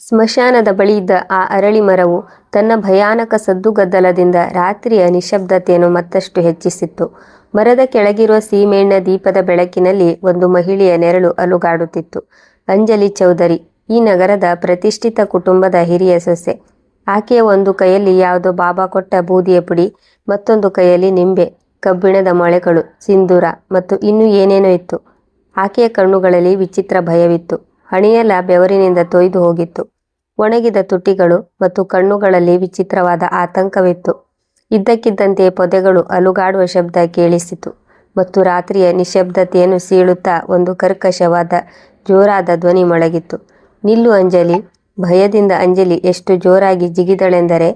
ಸ್ಮಶಾನದ ಬಳಿ ಇದ್ದ ಆ ಅರಳಿ ಮರವು ತನ್ನ ಭಯಾನಕ ಸದ್ದುಗದ್ದಲದಿಂದ ರಾತ್ರಿಯ ನಿಶ್ಶಬ್ದತೆಯನ್ನು ಮತ್ತಷ್ಟು ಹೆಚ್ಚಿಸಿತ್ತು. ಮರದ ಕೆಳಗಿರುವ ಸೀಮೆಎಣ್ಣೆ ದೀಪದ ಬೆಳಕಿನಲ್ಲಿ ಒಂದು ಮಹಿಳೆಯ ನೆರಳು ಅಲುಗಾಡುತ್ತಿತ್ತು. ಅಂಜಲಿ ಚೌಧರಿ ಈ ನಗರದ ಪ್ರತಿಷ್ಠಿತ ಕುಟುಂಬದ ಹಿರಿಯ ಸೊಸೆ. ಆಕೆಯ ಒಂದು ಕೈಯಲ್ಲಿ ಯಾವುದೋ ಬಾಬಾ ಕೊಟ್ಟ ಬೂದಿಯ ಪುಡಿ, ಮತ್ತೊಂದು ಕೈಯಲ್ಲಿ ನಿಂಬೆ, ಕಬ್ಬಿಣದ ಮೊಳೆಗಳು, ಸಿಂಧೂರ ಮತ್ತು ಇನ್ನೂ ಏನೇನೋ ಇತ್ತು. ಆಕೆಯ ಕಣ್ಣುಗಳಲ್ಲಿ ವಿಚಿತ್ರ ಭಯವಿತ್ತು. ಹಣೆಯೆಲ್ಲ ಬೆವರಿನಿಂದ ತೊಯ್ದು ಹೋಗಿತ್ತು. ಒಣಗಿದ ತುಟಿಗಳು ಮತ್ತು ಕಣ್ಣುಗಳಲ್ಲಿ ವಿಚಿತ್ರವಾದ ಆತಂಕವಿತ್ತು. ಇದ್ದಕ್ಕಿದ್ದಂತೆ ಪೊದೆಗಳು ಅಲುಗಾಡುವ ಶಬ್ದ ಕೇಳಿಸಿತು ಮತ್ತು ರಾತ್ರಿಯ ನಿಶ್ಶಬ್ದತೆಯನ್ನು ಸೀಳುತ್ತಾ ಒಂದು ಕರ್ಕಶವಾದ ಜೋರಾದ ಧ್ವನಿ ಮೊಳಗಿತ್ತು. ನಿಲ್ಲು ಅಂಜಲಿ. ಭಯದಿಂದ ಅಂಜಲಿ ಎಷ್ಟು ಜೋರಾಗಿ ಜಿಗಿದಳೆಂದರೆ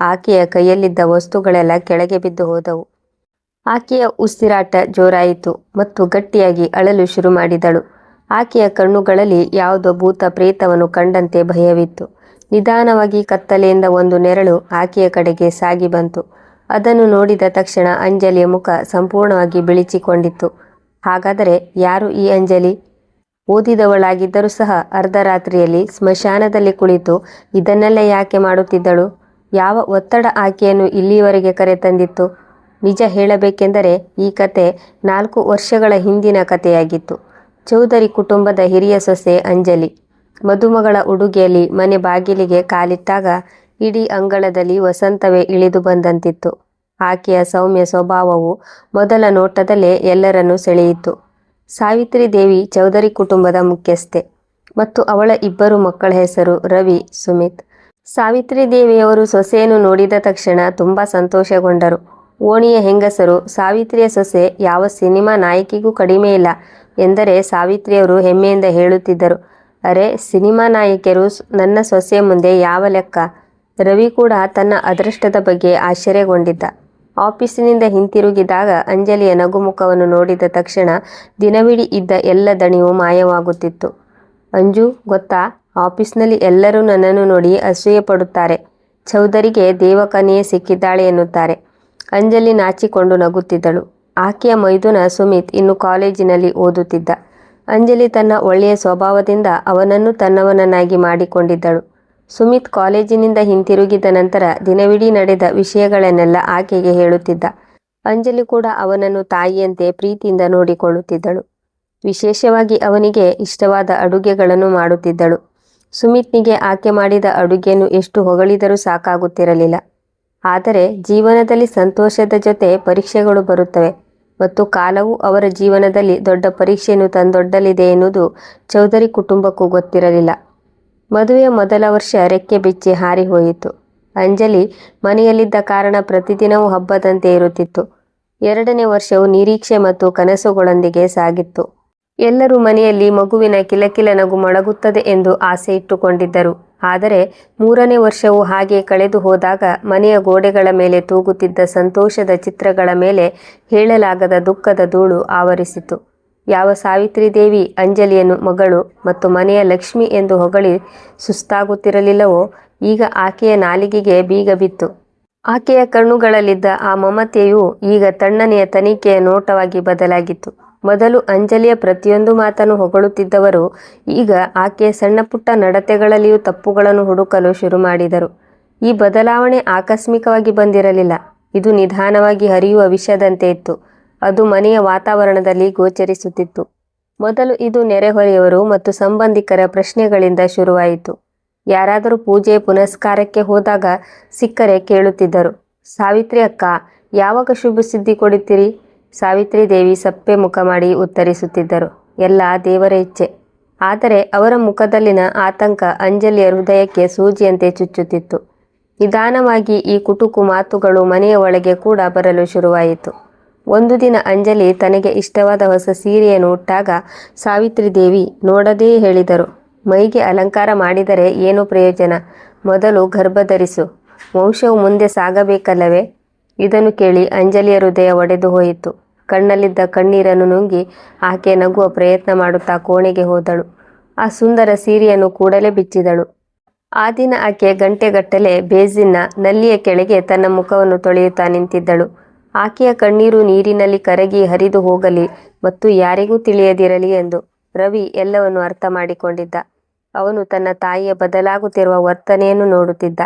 ಆಕೆಯ ಕೈಯಲ್ಲಿದ್ದ ವಸ್ತುಗಳೆಲ್ಲ ಕೆಳಗೆ ಬಿದ್ದು ಹೋದವು. ಆಕೆಯ ಉಸಿರಾಟ ಜೋರಾಯಿತು ಮತ್ತು ಗಟ್ಟಿಯಾಗಿ ಅಳಲು ಶುರು ಮಾಡಿದಳು. ಆಕೆಯ ಕಣ್ಣುಗಳಲ್ಲಿ ಯಾವುದೋ ಭೂತ ಪ್ರೇತವನ್ನು ಕಂಡಂತೆ ಭಯವಿತ್ತು. ನಿಧಾನವಾಗಿ ಕತ್ತಲೆಯಿಂದ ಒಂದು ನೆರಳು ಆಕೆಯ ಕಡೆಗೆ ಸಾಗಿ ಬಂತು. ಅದನ್ನು ನೋಡಿದ ತಕ್ಷಣ ಅಂಜಲಿಯ ಮುಖ ಸಂಪೂರ್ಣವಾಗಿ ಬಿಳಿಚಿಕೊಂಡಿತ್ತು. ಹಾಗಾದರೆ ಯಾರು ಈ ಅಂಜಲಿ? ಓದಿದವಳಾಗಿದ್ದರೂ ಸಹ ಅರ್ಧರಾತ್ರಿಯಲ್ಲಿ ಸ್ಮಶಾನದಲ್ಲಿ ಕುಳಿತು ಇದನ್ನೆಲ್ಲ ಯಾಕೆ ಮಾಡುತ್ತಿದ್ದಳು? ಯಾವ ಒತ್ತಡ ಆಕೆಯನ್ನು ಇಲ್ಲಿಯವರೆಗೆ ಕರೆತಂದಿತ್ತು? ನಿಜ ಹೇಳಬೇಕೆಂದರೆ ಈ ಕತೆ 4 ವರ್ಷಗಳ ಹಿಂದಿನ ಕಥೆಯಾಗಿತ್ತು. ಚೌಧರಿ ಕುಟುಂಬದ ಹಿರಿಯ ಸೊಸೆ ಅಂಜಲಿ ಮದುಮಗಳ ಉಡುಗೆಯಲ್ಲಿ ಮನೆ ಬಾಗಿಲಿಗೆ ಕಾಲಿಟ್ಟಾಗ ಇಡೀ ಅಂಗಳದಲ್ಲಿ ವಸಂತವೇ ಇಳಿದು ಬಂದಂತಿತ್ತು. ಆಕೆಯ ಸೌಮ್ಯ ಸ್ವಭಾವವು ಮೊದಲ ನೋಟದಲ್ಲೇ ಎಲ್ಲರನ್ನೂ ಸೆಳೆಯಿತು. ಸಾವಿತ್ರಿ ದೇವಿ ಚೌಧರಿ ಕುಟುಂಬದ ಮುಖ್ಯಸ್ಥೆ ಮತ್ತು ಅವಳ 2 ಮಕ್ಕಳ ಹೆಸರು ರವಿ, ಸುಮಿತ್. ಸಾವಿತ್ರಿ ದೇವಿಯವರು ಸೊಸೆಯನ್ನು ನೋಡಿದ ತಕ್ಷಣ ತುಂಬ ಸಂತೋಷಗೊಂಡರು. ಓಣಿಯ ಹೆಂಗಸರು ಸಾವಿತ್ರಿಯ ಸೊಸೆ ಯಾವ ಸಿನಿಮಾ ನಾಯಕಿಗೂ ಕಡಿಮೆ ಇಲ್ಲ ಎಂದರೆ ಸಾವಿತ್ರಿಯವರು ಹೆಮ್ಮೆಯಿಂದ ಹೇಳುತ್ತಿದ್ದರು. ಅರೆ, ಸಿನಿಮಾ ನಾಯಕಿಯರು ನನ್ನ ಸೊಸೆಯ ಮುಂದೆ ಯಾವ ಲೆಕ್ಕ? ರವಿ ಕೂಡ ತನ್ನ ಅದೃಷ್ಟದ ಬಗ್ಗೆ ಆಶ್ಚರ್ಯಗೊಂಡಿದ್ದ. ಆಫೀಸಿನಿಂದ ಹಿಂತಿರುಗಿದಾಗ ಅಂಜಲಿಯ ನಗುಮುಖವನ್ನು ನೋಡಿದ ತಕ್ಷಣ ದಿನವಿಡೀ ಇದ್ದ ಎಲ್ಲ ದಣಿವು ಮಾಯವಾಗುತ್ತಿತ್ತು. ಅಂಜು, ಗೊತ್ತಾ, ಆಫೀಸ್ನಲ್ಲಿ ಎಲ್ಲರೂ ನನ್ನನ್ನು ನೋಡಿ ಅಸೂಯೆ ಪಡುತ್ತಾರೆ. ಚೌಧರಿಗೆ ದೇವಕನ್ಯೆ ಸಿಕ್ಕಿದ್ದಾಳೆ ಎನ್ನುತ್ತಾರೆ. ಅಂಜಲಿ ನಾಚಿಕೊಂಡು ನಗುತ್ತಿದ್ದಳು. ಆಕೆಯ ಮೈದುನ ಸುಮಿತ್ ಇನ್ನು ಕಾಲೇಜಿನಲ್ಲಿ ಓದುತ್ತಿದ್ದ. ಅಂಜಲಿ ತನ್ನ ಒಳ್ಳೆಯ ಸ್ವಭಾವದಿಂದ ಅವನನ್ನು ತನ್ನವನನ್ನಾಗಿ ಮಾಡಿಕೊಂಡಿದ್ದಳು. ಸುಮಿತ್ ಕಾಲೇಜಿನಿಂದ ಹಿಂತಿರುಗಿದ ನಂತರ ದಿನವಿಡೀ ನಡೆದ ವಿಷಯಗಳನ್ನೆಲ್ಲ ಆಕೆಗೆ ಹೇಳುತ್ತಿದ್ದ. ಅಂಜಲಿ ಕೂಡ ಅವನನ್ನು ತಾಯಿಯಂತೆ ಪ್ರೀತಿಯಿಂದ ನೋಡಿಕೊಳ್ಳುತ್ತಿದ್ದಳು. ವಿಶೇಷವಾಗಿ ಅವನಿಗೆ ಇಷ್ಟವಾದ ಅಡುಗೆಗಳನ್ನು ಮಾಡುತ್ತಿದ್ದಳು. ಸುಮಿತ್ನಿಗೆ ಆಕೆ ಮಾಡಿದ ಅಡುಗೆಯನ್ನು ಎಷ್ಟು ಹೊಗಳಿದರೂ ಸಾಕಾಗುತ್ತಿರಲಿಲ್ಲ. ಆದರೆ ಜೀವನದಲ್ಲಿ ಸಂತೋಷದ ಜೊತೆ ಪರೀಕ್ಷೆಗಳು ಬರುತ್ತವೆ ಮತ್ತು ಕಾಲವು ಅವರ ಜೀವನದಲ್ಲಿ ದೊಡ್ಡ ಪರೀಕ್ಷೆಯನ್ನು ತಂದೊಡ್ಡಲಿದೆ ಎನ್ನುವುದು ಚೌಧರಿ ಕುಟುಂಬಕ್ಕೂ ಗೊತ್ತಿರಲಿಲ್ಲ. ಮದುವೆಯ ಮೊದಲ ವರ್ಷ ರೆಕ್ಕೆ ಬಿಚ್ಚಿ ಹಾರಿ ಹೋಯಿತು. ಅಂಜಲಿ ಮನೆಯಲ್ಲಿದ್ದ ಕಾರಣ ಪ್ರತಿದಿನವೂ ಹಬ್ಬದಂತೆ ಇರುತ್ತಿತ್ತು. 2ನೇ ವರ್ಷವು ನಿರೀಕ್ಷೆ ಮತ್ತು ಕನಸುಗಳೊಂದಿಗೆ ಸಾಗಿತ್ತು. ಎಲ್ಲರೂ ಮನೆಯಲ್ಲಿ ಮಗುವಿನ ಕಿಲಕಿಲ ನಗು ಮೊಳಗುತ್ತದೆ ಎಂದು ಆಸೆ ಇಟ್ಟುಕೊಂಡಿದ್ದರು. ಆದರೆ 3ನೇ ವರ್ಷವು ಹಾಗೆ ಕಳೆದು ಹೋದಾಗ ಮನೆಯ ಗೋಡೆಗಳ ಮೇಲೆ ತೂಗುತ್ತಿದ್ದ ಸಂತೋಷದ ಚಿತ್ರಗಳ ಮೇಲೆ ಹೇಳಲಾಗದ ದುಃಖದ ಧೂಳು ಆವರಿಸಿತು. ಯಾವ ಸಾವಿತ್ರಿ ದೇವಿ ಅಂಜಲಿಯನ್ನು ಮಗಳು ಮತ್ತು ಮನೆಯ ಲಕ್ಷ್ಮಿ ಎಂದು ಹೊಗಳಿ ಸುಸ್ತಾಗುತ್ತಿರಲಿಲ್ಲವೋ, ಈಗ ಆಕೆಯ ನಾಲಿಗೆಗೆ ಬೀಗ ಬಿತ್ತು. ಆಕೆಯ ಕಣ್ಣುಗಳಲ್ಲಿದ್ದ ಆ ಮಮತೆಯು ಈಗ ತಣ್ಣನೆಯ ತನಿಖೆಯ ನೋಟವಾಗಿ ಬದಲಾಗಿತ್ತು. ಮೊದಲು ಅಂಜಲಿಯ ಪ್ರತಿಯೊಂದು ಮಾತನ್ನು ಹೊಗಳುತ್ತಿದ್ದವರು ಈಗ ಆಕೆಯ ಸಣ್ಣಪುಟ್ಟ ನಡತೆಗಳಲ್ಲಿಯೂ ತಪ್ಪುಗಳನ್ನು ಹುಡುಕಲು ಶುರು ಮಾಡಿದರು. ಈ ಬದಲಾವಣೆ ಆಕಸ್ಮಿಕವಾಗಿ ಬಂದಿರಲಿಲ್ಲ. ಇದು ನಿಧಾನವಾಗಿ ಹರಿಯುವ ವಿಷದಂತೆ ಇತ್ತು. ಅದು ಮನೆಯ ವಾತಾವರಣದಲ್ಲಿ ಗೋಚರಿಸುತ್ತಿತ್ತು. ಮೊದಲು ಇದು ನೆರೆಹೊರೆಯವರು ಮತ್ತು ಸಂಬಂಧಿಕರ ಪ್ರಶ್ನೆಗಳಿಂದ ಶುರುವಾಯಿತು. ಯಾರಾದರೂ ಪೂಜೆ ಪುನಸ್ಕಾರಕ್ಕೆ ಹೋದಾಗ ಸಿಕ್ಕರೆ ಕೇಳುತ್ತಿದ್ದರು, ಸಾವಿತ್ರಿ ಅಕ್ಕ, ಯಾವಾಗ ಶುಭ ಸುದ್ದಿ ಕೊಡುತ್ತೀರಿ? ಸಾವಿತ್ರಿ ದೇವಿ ಸಪ್ಪೆ ಮುಖ ಮಾಡಿ ಉತ್ತರಿಸುತ್ತಿದ್ದರು, ಎಲ್ಲ ದೇವರ ಇಚ್ಛೆ. ಆದರೆ ಅವರ ಮುಖದಲ್ಲಿನ ಆತಂಕ ಅಂಜಲಿಯ ಹೃದಯಕ್ಕೆ ಸೂಜಿಯಂತೆ ಚುಚ್ಚುತ್ತಿತ್ತು. ನಿಧಾನವಾಗಿ ಈ ಕುಟುಕು ಮಾತುಗಳು ಮನೆಯ ಒಳಗೆ ಕೂಡ ಬರಲು ಶುರುವಾಯಿತು. ಒಂದು ದಿನ ಅಂಜಲಿ ತನಗೆ ಇಷ್ಟವಾದ ಹೊಸ ಸೀರೆಯನ್ನು ಉಟ್ಟಾಗ ಸಾವಿತ್ರಿ ದೇವಿ ನೋಡದೇ ಹೇಳಿದರು, ಮೈಗೆ ಅಲಂಕಾರ ಮಾಡಿದರೆ ಏನು ಪ್ರಯೋಜನ? ಮೊದಲು ಗರ್ಭಧರಿಸು, ವಂಶವು ಮುಂದೆ ಸಾಗಬೇಕಲ್ಲವೇ? ಇದನ್ನು ಕೇಳಿ ಅಂಜಲಿಯ ಹೃದಯ ಒಡೆದು ಹೋಯಿತು. ಕಣ್ಣಲ್ಲಿದ್ದ ಕಣ್ಣೀರನ್ನು ನುಂಗಿ ಆಕೆ ನಗುವ ಪ್ರಯತ್ನ ಮಾಡುತ್ತಾ ಕೋಣೆಗೆ ಹೋದಳು. ಆ ಸುಂದರ ಸೀರೆಯನ್ನು ಕೂಡಲೇ ಬಿಚ್ಚಿದಳು. ಆ ದಿನ ಆಕೆ ಗಂಟೆಗಟ್ಟಲೆ ಬೇಸಿನ್ನ ನಲ್ಲಿಯ ಕೆಳಗೆ ತನ್ನ ಮುಖವನ್ನು ತೊಳೆಯುತ್ತಾ ನಿಂತಿದ್ದಳು. ಆಕೆಯ ಕಣ್ಣೀರು ನೀರಿನಲ್ಲಿ ಕರಗಿ ಹರಿದು ಹೋಗಲಿ ಮತ್ತು ಯಾರಿಗೂ ತಿಳಿಯದಿರಲಿ ಎಂದು ರವಿ ಎಲ್ಲವನ್ನು ಅರ್ಥ ಮಾಡಿಕೊಂಡಿದ್ದ. ಅವನು ತನ್ನ ತಾಯಿಯ ಬದಲಾಗುತ್ತಿರುವ ವರ್ತನೆಯನ್ನು ನೋಡುತ್ತಿದ್ದ.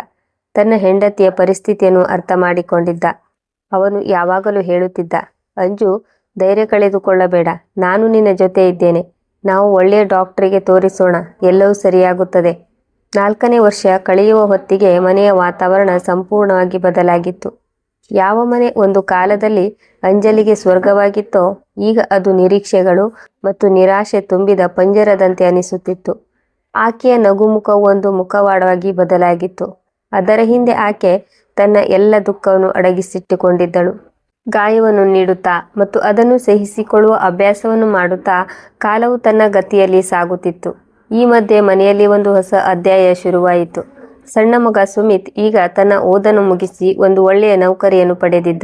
ತನ್ನ ಹೆಂಡತಿಯ ಪರಿಸ್ಥಿತಿಯನ್ನು ಅರ್ಥ ಮಾಡಿಕೊಂಡಿದ್ದ. ಅವನು ಯಾವಾಗಲೂ ಹೇಳುತ್ತಿದ್ದ, ಅಂಜು, ಧೈರ್ಯ ಕಳೆದುಕೊಳ್ಳಬೇಡ, ನಾನು ನಿನ್ನ ಜೊತೆ ಇದ್ದೇನೆ. ನಾವು ಒಳ್ಳೆಯ ಡಾಕ್ಟರಿಗೆ ತೋರಿಸೋಣ, ಎಲ್ಲವೂ ಸರಿಯಾಗುತ್ತದೆ. 4ನೇ ವರ್ಷ ಕಳೆಯುವ ಹೊತ್ತಿಗೆ ಮನೆಯ ವಾತಾವರಣ ಸಂಪೂರ್ಣವಾಗಿ ಬದಲಾಗಿತ್ತು. ಯಾವ ಮನೆ ಒಂದು ಕಾಲದಲ್ಲಿ ಅಂಜಲಿಗೆ ಸ್ವರ್ಗವಾಗಿತ್ತೋ ಈಗ ಅದು ನಿರೀಕ್ಷೆಗಳು ಮತ್ತು ನಿರಾಶೆ ತುಂಬಿದ ಪಂಜರದಂತೆ ಅನಿಸುತ್ತಿತ್ತು. ಆಕೆಯ ನಗುಮುಖವು ಒಂದು ಮುಖವಾಡವಾಗಿ ಬದಲಾಗಿತ್ತು. ಅದರ ಹಿಂದೆ ಆಕೆ ತನ್ನ ಎಲ್ಲ ದುಃಖವನ್ನು ಅಡಗಿಸಿಟ್ಟುಕೊಂಡಿದ್ದಳು. ಗಾಯವನ್ನು ನೀಡುತ್ತಾ ಮತ್ತು ಅದನ್ನು ಸಹಿಸಿಕೊಳ್ಳುವ ಅಭ್ಯಾಸವನ್ನು ಮಾಡುತ್ತಾ ಕಾಲವು ತನ್ನ ಗತಿಯಲ್ಲಿ ಸಾಗುತ್ತಿತ್ತು. ಈ ಮಧ್ಯೆ ಮನೆಯಲ್ಲಿ ಒಂದು ಹೊಸ ಅಧ್ಯಾಯ ಶುರುವಾಯಿತು. ಸಣ್ಣ ಮಗ ಸುಮಿತ್ ಈಗ ತನ್ನ ಓದನ್ನು ಮುಗಿಸಿ ಒಂದು ಒಳ್ಳೆಯ ನೌಕರಿಯನ್ನು ಪಡೆದಿದ್ದ.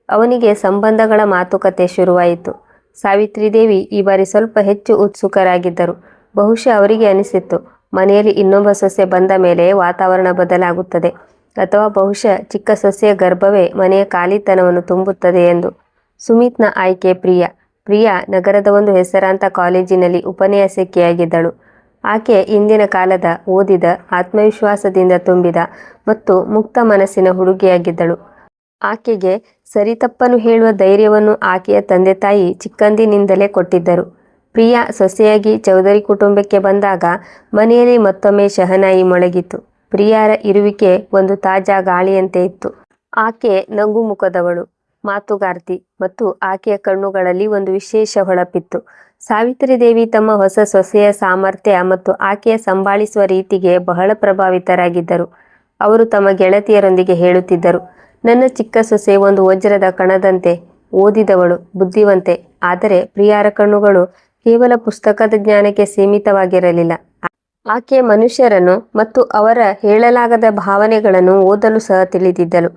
ಅವನಿಗೆ ಸಂಬಂಧಗಳ ಮಾತುಕತೆ ಶುರುವಾಯಿತು. ಸಾವಿತ್ರಿದೇವಿ ಈ ಬಾರಿ ಸ್ವಲ್ಪ ಹೆಚ್ಚು ಉತ್ಸುಕರಾಗಿದ್ದರು. ಬಹುಶಃ ಅವರಿಗೆ ಅನಿಸಿತ್ತು, ಮನೆಯಲ್ಲಿ ಇನ್ನೊಬ್ಬ ಸೊಸೆ ಬಂದ ಮೇಲೆ ವಾತಾವರಣ ಬದಲಾಗುತ್ತದೆ, ಅಥವಾ ಬಹುಶಃ ಚಿಕ್ಕ ಸೊಸೆಯ ಗರ್ಭವೇ ಮನೆಯ ಖಾಲಿತನವನ್ನು ತುಂಬುತ್ತದೆ ಎಂದು. ಸುಮಿತ್ನ ಆಯ್ಕೆ ಪ್ರಿಯಾ. ಪ್ರಿಯಾ ನಗರದ ಒಂದು ಹೆಸರಾಂತ ಕಾಲೇಜಿನಲ್ಲಿ ಉಪನ್ಯಾಸಕಿಯಾಗಿದ್ದಳು. ಆಕೆ ಇಂದಿನ ಕಾಲದ ಓದಿದ, ಆತ್ಮವಿಶ್ವಾಸದಿಂದ ತುಂಬಿದ ಮತ್ತು ಮುಕ್ತ ಮನಸ್ಸಿನ ಹುಡುಗಿಯಾಗಿದ್ದಳು. ಆಕೆಗೆ ಸರಿತಪ್ಪನ್ನು ಹೇಳುವ ಧೈರ್ಯವನ್ನು ಆಕೆಯ ತಂದೆ ತಾಯಿ ಚಿಕ್ಕಂದಿನಿಂದಲೇ ಕೊಟ್ಟಿದ್ದರು. ಪ್ರಿಯಾ ಸೊಸೆಯಾಗಿ ಚೌಧರಿ ಕುಟುಂಬಕ್ಕೆ ಬಂದಾಗ ಮನೆಯಲ್ಲಿ ಮತ್ತೊಮ್ಮೆ ಶಹನಾಯಿ ಮೊಳಗಿತು. ಪ್ರಿಯಾರ ಇರುವಿಕೆ ಒಂದು ತಾಜಾ ಗಾಳಿಯಂತೆ ಇತ್ತು. ಆಕೆ ನಗು ಮುಖದವಳು, ಮಾತುಗಾರ್ತಿ ಮತ್ತು ಆಕೆಯ ಕಣ್ಣುಗಳಲ್ಲಿ ಒಂದು ವಿಶೇಷ ಹೊಳಪಿತ್ತು. ಸಾವಿತ್ರಿದೇವಿ ತಮ್ಮ ಹೊಸ ಸೊಸೆಯ ಸಾಮರ್ಥ್ಯ ಮತ್ತು ಆಕೆಯ ಸಂಭಾಳಿಸುವ ರೀತಿಗೆ ಬಹಳ ಪ್ರಭಾವಿತರಾಗಿದ್ದರು. ಅವರು ತಮ್ಮ ಗೆಳತಿಯರೊಂದಿಗೆ ಹೇಳುತ್ತಿದ್ದರು, ನನ್ನ ಚಿಕ್ಕ ಸೊಸೆ ಒಂದು ವಜ್ರದ ಕಣದಂತೆ, ಓದಿದವಳು, ಬುದ್ಧಿವಂತೆ. ಆದರೆ ಪ್ರಿಯಾರ ಕಣ್ಣುಗಳು ಕೇವಲ ಪುಸ್ತಕದ ಜ್ಞಾನಕ್ಕೆ ಸೀಮಿತವಾಗಿರಲಿಲ್ಲ. ಆಕೆ ಮನುಷ್ಯರನ್ನು ಮತ್ತು ಅವರ ಹೇಳಲಾಗದ ಭಾವನೆಗಳನ್ನು ಓದಲು ಸಹ ತಿಳಿದಿದ್ದಳು.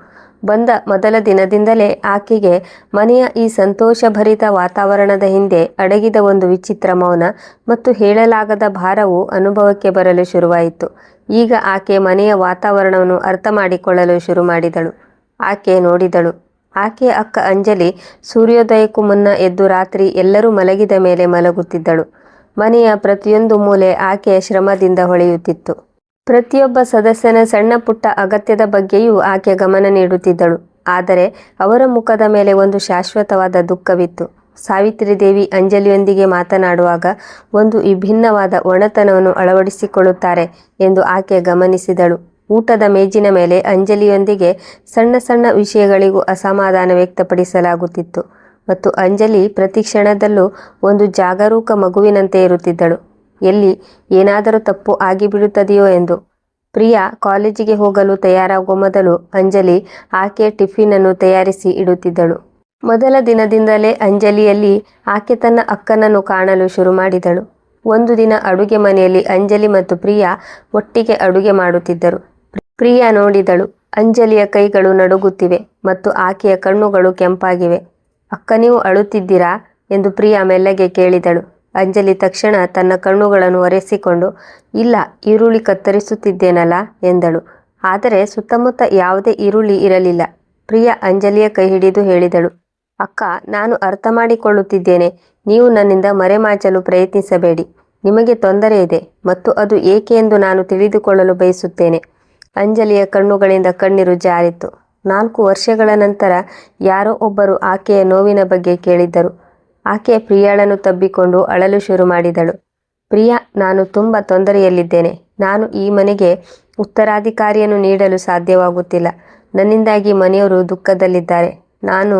ಬಂದ ಮೊದಲ ದಿನದಿಂದಲೇ ಆಕೆಗೆ ಮನೆಯ ಈ ಸಂತೋಷಭರಿತ ವಾತಾವರಣದ ಹಿಂದೆ ಅಡಗಿದ ಒಂದು ವಿಚಿತ್ರ ಮೌನ ಮತ್ತು ಹೇಳಲಾಗದ ಭಾರವು ಅನುಭವಕ್ಕೆ ಬರಲು ಶುರುವಾಯಿತು. ಈಗ ಆಕೆ ಮನೆಯ ವಾತಾವರಣವನ್ನು ಅರ್ಥ ಮಾಡಿಕೊಳ್ಳಲು ಶುರು ಮಾಡಿದಳು. ಆಕೆ ನೋಡಿದಳು. ಆಕೆಯ ಅಕ್ಕ ಅಂಜಲಿ ಸೂರ್ಯೋದಯಕ್ಕೂ ಮುನ್ನ ಎದ್ದು ರಾತ್ರಿ ಎಲ್ಲರೂ ಮಲಗಿದ ಮೇಲೆ ಮಲಗುತ್ತಿದ್ದಳು. ಮನೆಯ ಪ್ರತಿಯೊಂದು ಮೂಲೆ ಆಕೆಯ ಶ್ರಮದಿಂದ ಹೊಳೆಯುತ್ತಿತ್ತು. ಪ್ರತಿಯೊಬ್ಬ ಸದಸ್ಯನ ಸಣ್ಣ ಪುಟ್ಟ ಅಗತ್ಯದ ಬಗ್ಗೆಯೂ ಆಕೆ ಗಮನ ನೀಡುತ್ತಿದ್ದಳು. ಆದರೆ ಅವರ ಮುಖದ ಮೇಲೆ ಒಂದು ಶಾಶ್ವತವಾದ ದುಃಖವಿತ್ತು. ಸಾವಿತ್ರಿದೇವಿ ಅಂಜಲಿಯೊಂದಿಗೆ ಮಾತನಾಡುವಾಗ ಒಂದು ವಿಭಿನ್ನವಾದ ಒಣತನವನ್ನು ಅಳವಡಿಸಿಕೊಳ್ಳುತ್ತಾರೆ ಎಂದು ಆಕೆ ಗಮನಿಸಿದಳು. ಊಟದ ಮೇಜಿನ ಮೇಲೆ ಅಂಜಲಿಯೊಂದಿಗೆ ಸಣ್ಣ ಸಣ್ಣ ವಿಷಯಗಳಿಗೂ ಅಸಮಾಧಾನ ವ್ಯಕ್ತಪಡಿಸಲಾಗುತ್ತಿತ್ತು ಮತ್ತು ಅಂಜಲಿ ಪ್ರತಿ ಕ್ಷಣದಲ್ಲೂ ಒಂದು ಜಾಗರೂಕ ಮಗುವಿನಂತೆ ಇರುತ್ತಿದ್ದಳು, ಎಲ್ಲಿ ಏನಾದರೂ ತಪ್ಪು ಆಗಿಬಿಡುತ್ತದೆಯೋ ಎಂದು. ಪ್ರಿಯಾ ಕಾಲೇಜಿಗೆ ಹೋಗಲು ತಯಾರಾಗುವ ಮೊದಲು ಅಂಜಲಿ ಆಕೆಯ ಟಿಫಿನನ್ನು ತಯಾರಿಸಿ ಇಡುತ್ತಿದ್ದಳು. ಮೊದಲ ದಿನದಿಂದಲೇ ಅಂಜಲಿಯಲ್ಲಿ ಆಕೆ ತನ್ನ ಅಕ್ಕನನ್ನು ಕಾಣಲು ಶುರು ಮಾಡಿದಳು. ಒಂದು ದಿನ ಅಡುಗೆ ಮನೆಯಲ್ಲಿ ಅಂಜಲಿ ಮತ್ತು ಪ್ರಿಯಾ ಒಟ್ಟಿಗೆ ಅಡುಗೆ ಮಾಡುತ್ತಿದ್ದರು. ಪ್ರಿಯಾ ನೋಡಿದಳು, ಅಂಜಲಿಯ ಕೈಗಳು ನಡುಗುತ್ತಿವೆ ಮತ್ತು ಆಕೆಯ ಕಣ್ಣುಗಳು ಕೆಂಪಾಗಿವೆ. ಅಕ್ಕ, ನೀವು ಅಳುತ್ತಿದ್ದೀರಾ ಎಂದು ಪ್ರಿಯಾ ಮೆಲ್ಲಗೆ ಕೇಳಿದಳು. ಅಂಜಲಿ ತಕ್ಷಣ ತನ್ನ ಕಣ್ಣುಗಳನ್ನು ಒರೆಸಿಕೊಂಡು, ಇಲ್ಲ, ಈರುಳ್ಳಿ ಕತ್ತರಿಸುತ್ತಿದ್ದೇನಲ್ಲ ಎಂದಳು. ಆದರೆ ಸುತ್ತಮುತ್ತ ಯಾವುದೇ ಈರುಳ್ಳಿ ಇರಲಿಲ್ಲ. ಪ್ರಿಯಾ ಅಂಜಲಿಯ ಕೈ ಹಿಡಿದು ಹೇಳಿದಳು, ಅಕ್ಕ, ನಾನು ಅರ್ಥ ಮಾಡಿಕೊಳ್ಳುತ್ತಿದ್ದೇನೆ. ನೀವು ನನ್ನಿಂದ ಮರೆಮಾಚಲು ಪ್ರಯತ್ನಿಸಬೇಡಿ. ನಿಮಗೆ ತೊಂದರೆ ಇದೆ ಮತ್ತು ಅದು ಏಕೆ ಎಂದು ನಾನು ತಿಳಿದುಕೊಳ್ಳಲು ಬಯಸುತ್ತೇನೆ. ಅಂಜಲಿಯ ಕಣ್ಣುಗಳಿಂದ ಕಣ್ಣೀರು ಜಾರಿತು. 4 ವರ್ಷಗಳ ನಂತರ ಯಾರೋ ಒಬ್ಬರು ಆಕೆಯ ನೋವಿನ ಬಗ್ಗೆ ಕೇಳಿದ್ದರು. ಆಕೆ ಪ್ರಿಯಾಳನ್ನು ತಬ್ಬಿಕೊಂಡು ಅಳಲು ಶುರು ಮಾಡಿದಳು. ಪ್ರಿಯಾ, ನಾನು ತುಂಬ ತೊಂದರೆಯಲ್ಲಿದ್ದೇನೆ. ನಾನು ಈ ಮನೆಗೆ ಉತ್ತರಾಧಿಕಾರಿಯನ್ನು ನೀಡಲು ಸಾಧ್ಯವಾಗುತ್ತಿಲ್ಲ. ನನ್ನಿಂದಾಗಿ ಮನೆಯವರು ದುಃಖದಲ್ಲಿದ್ದಾರೆ. ನಾನು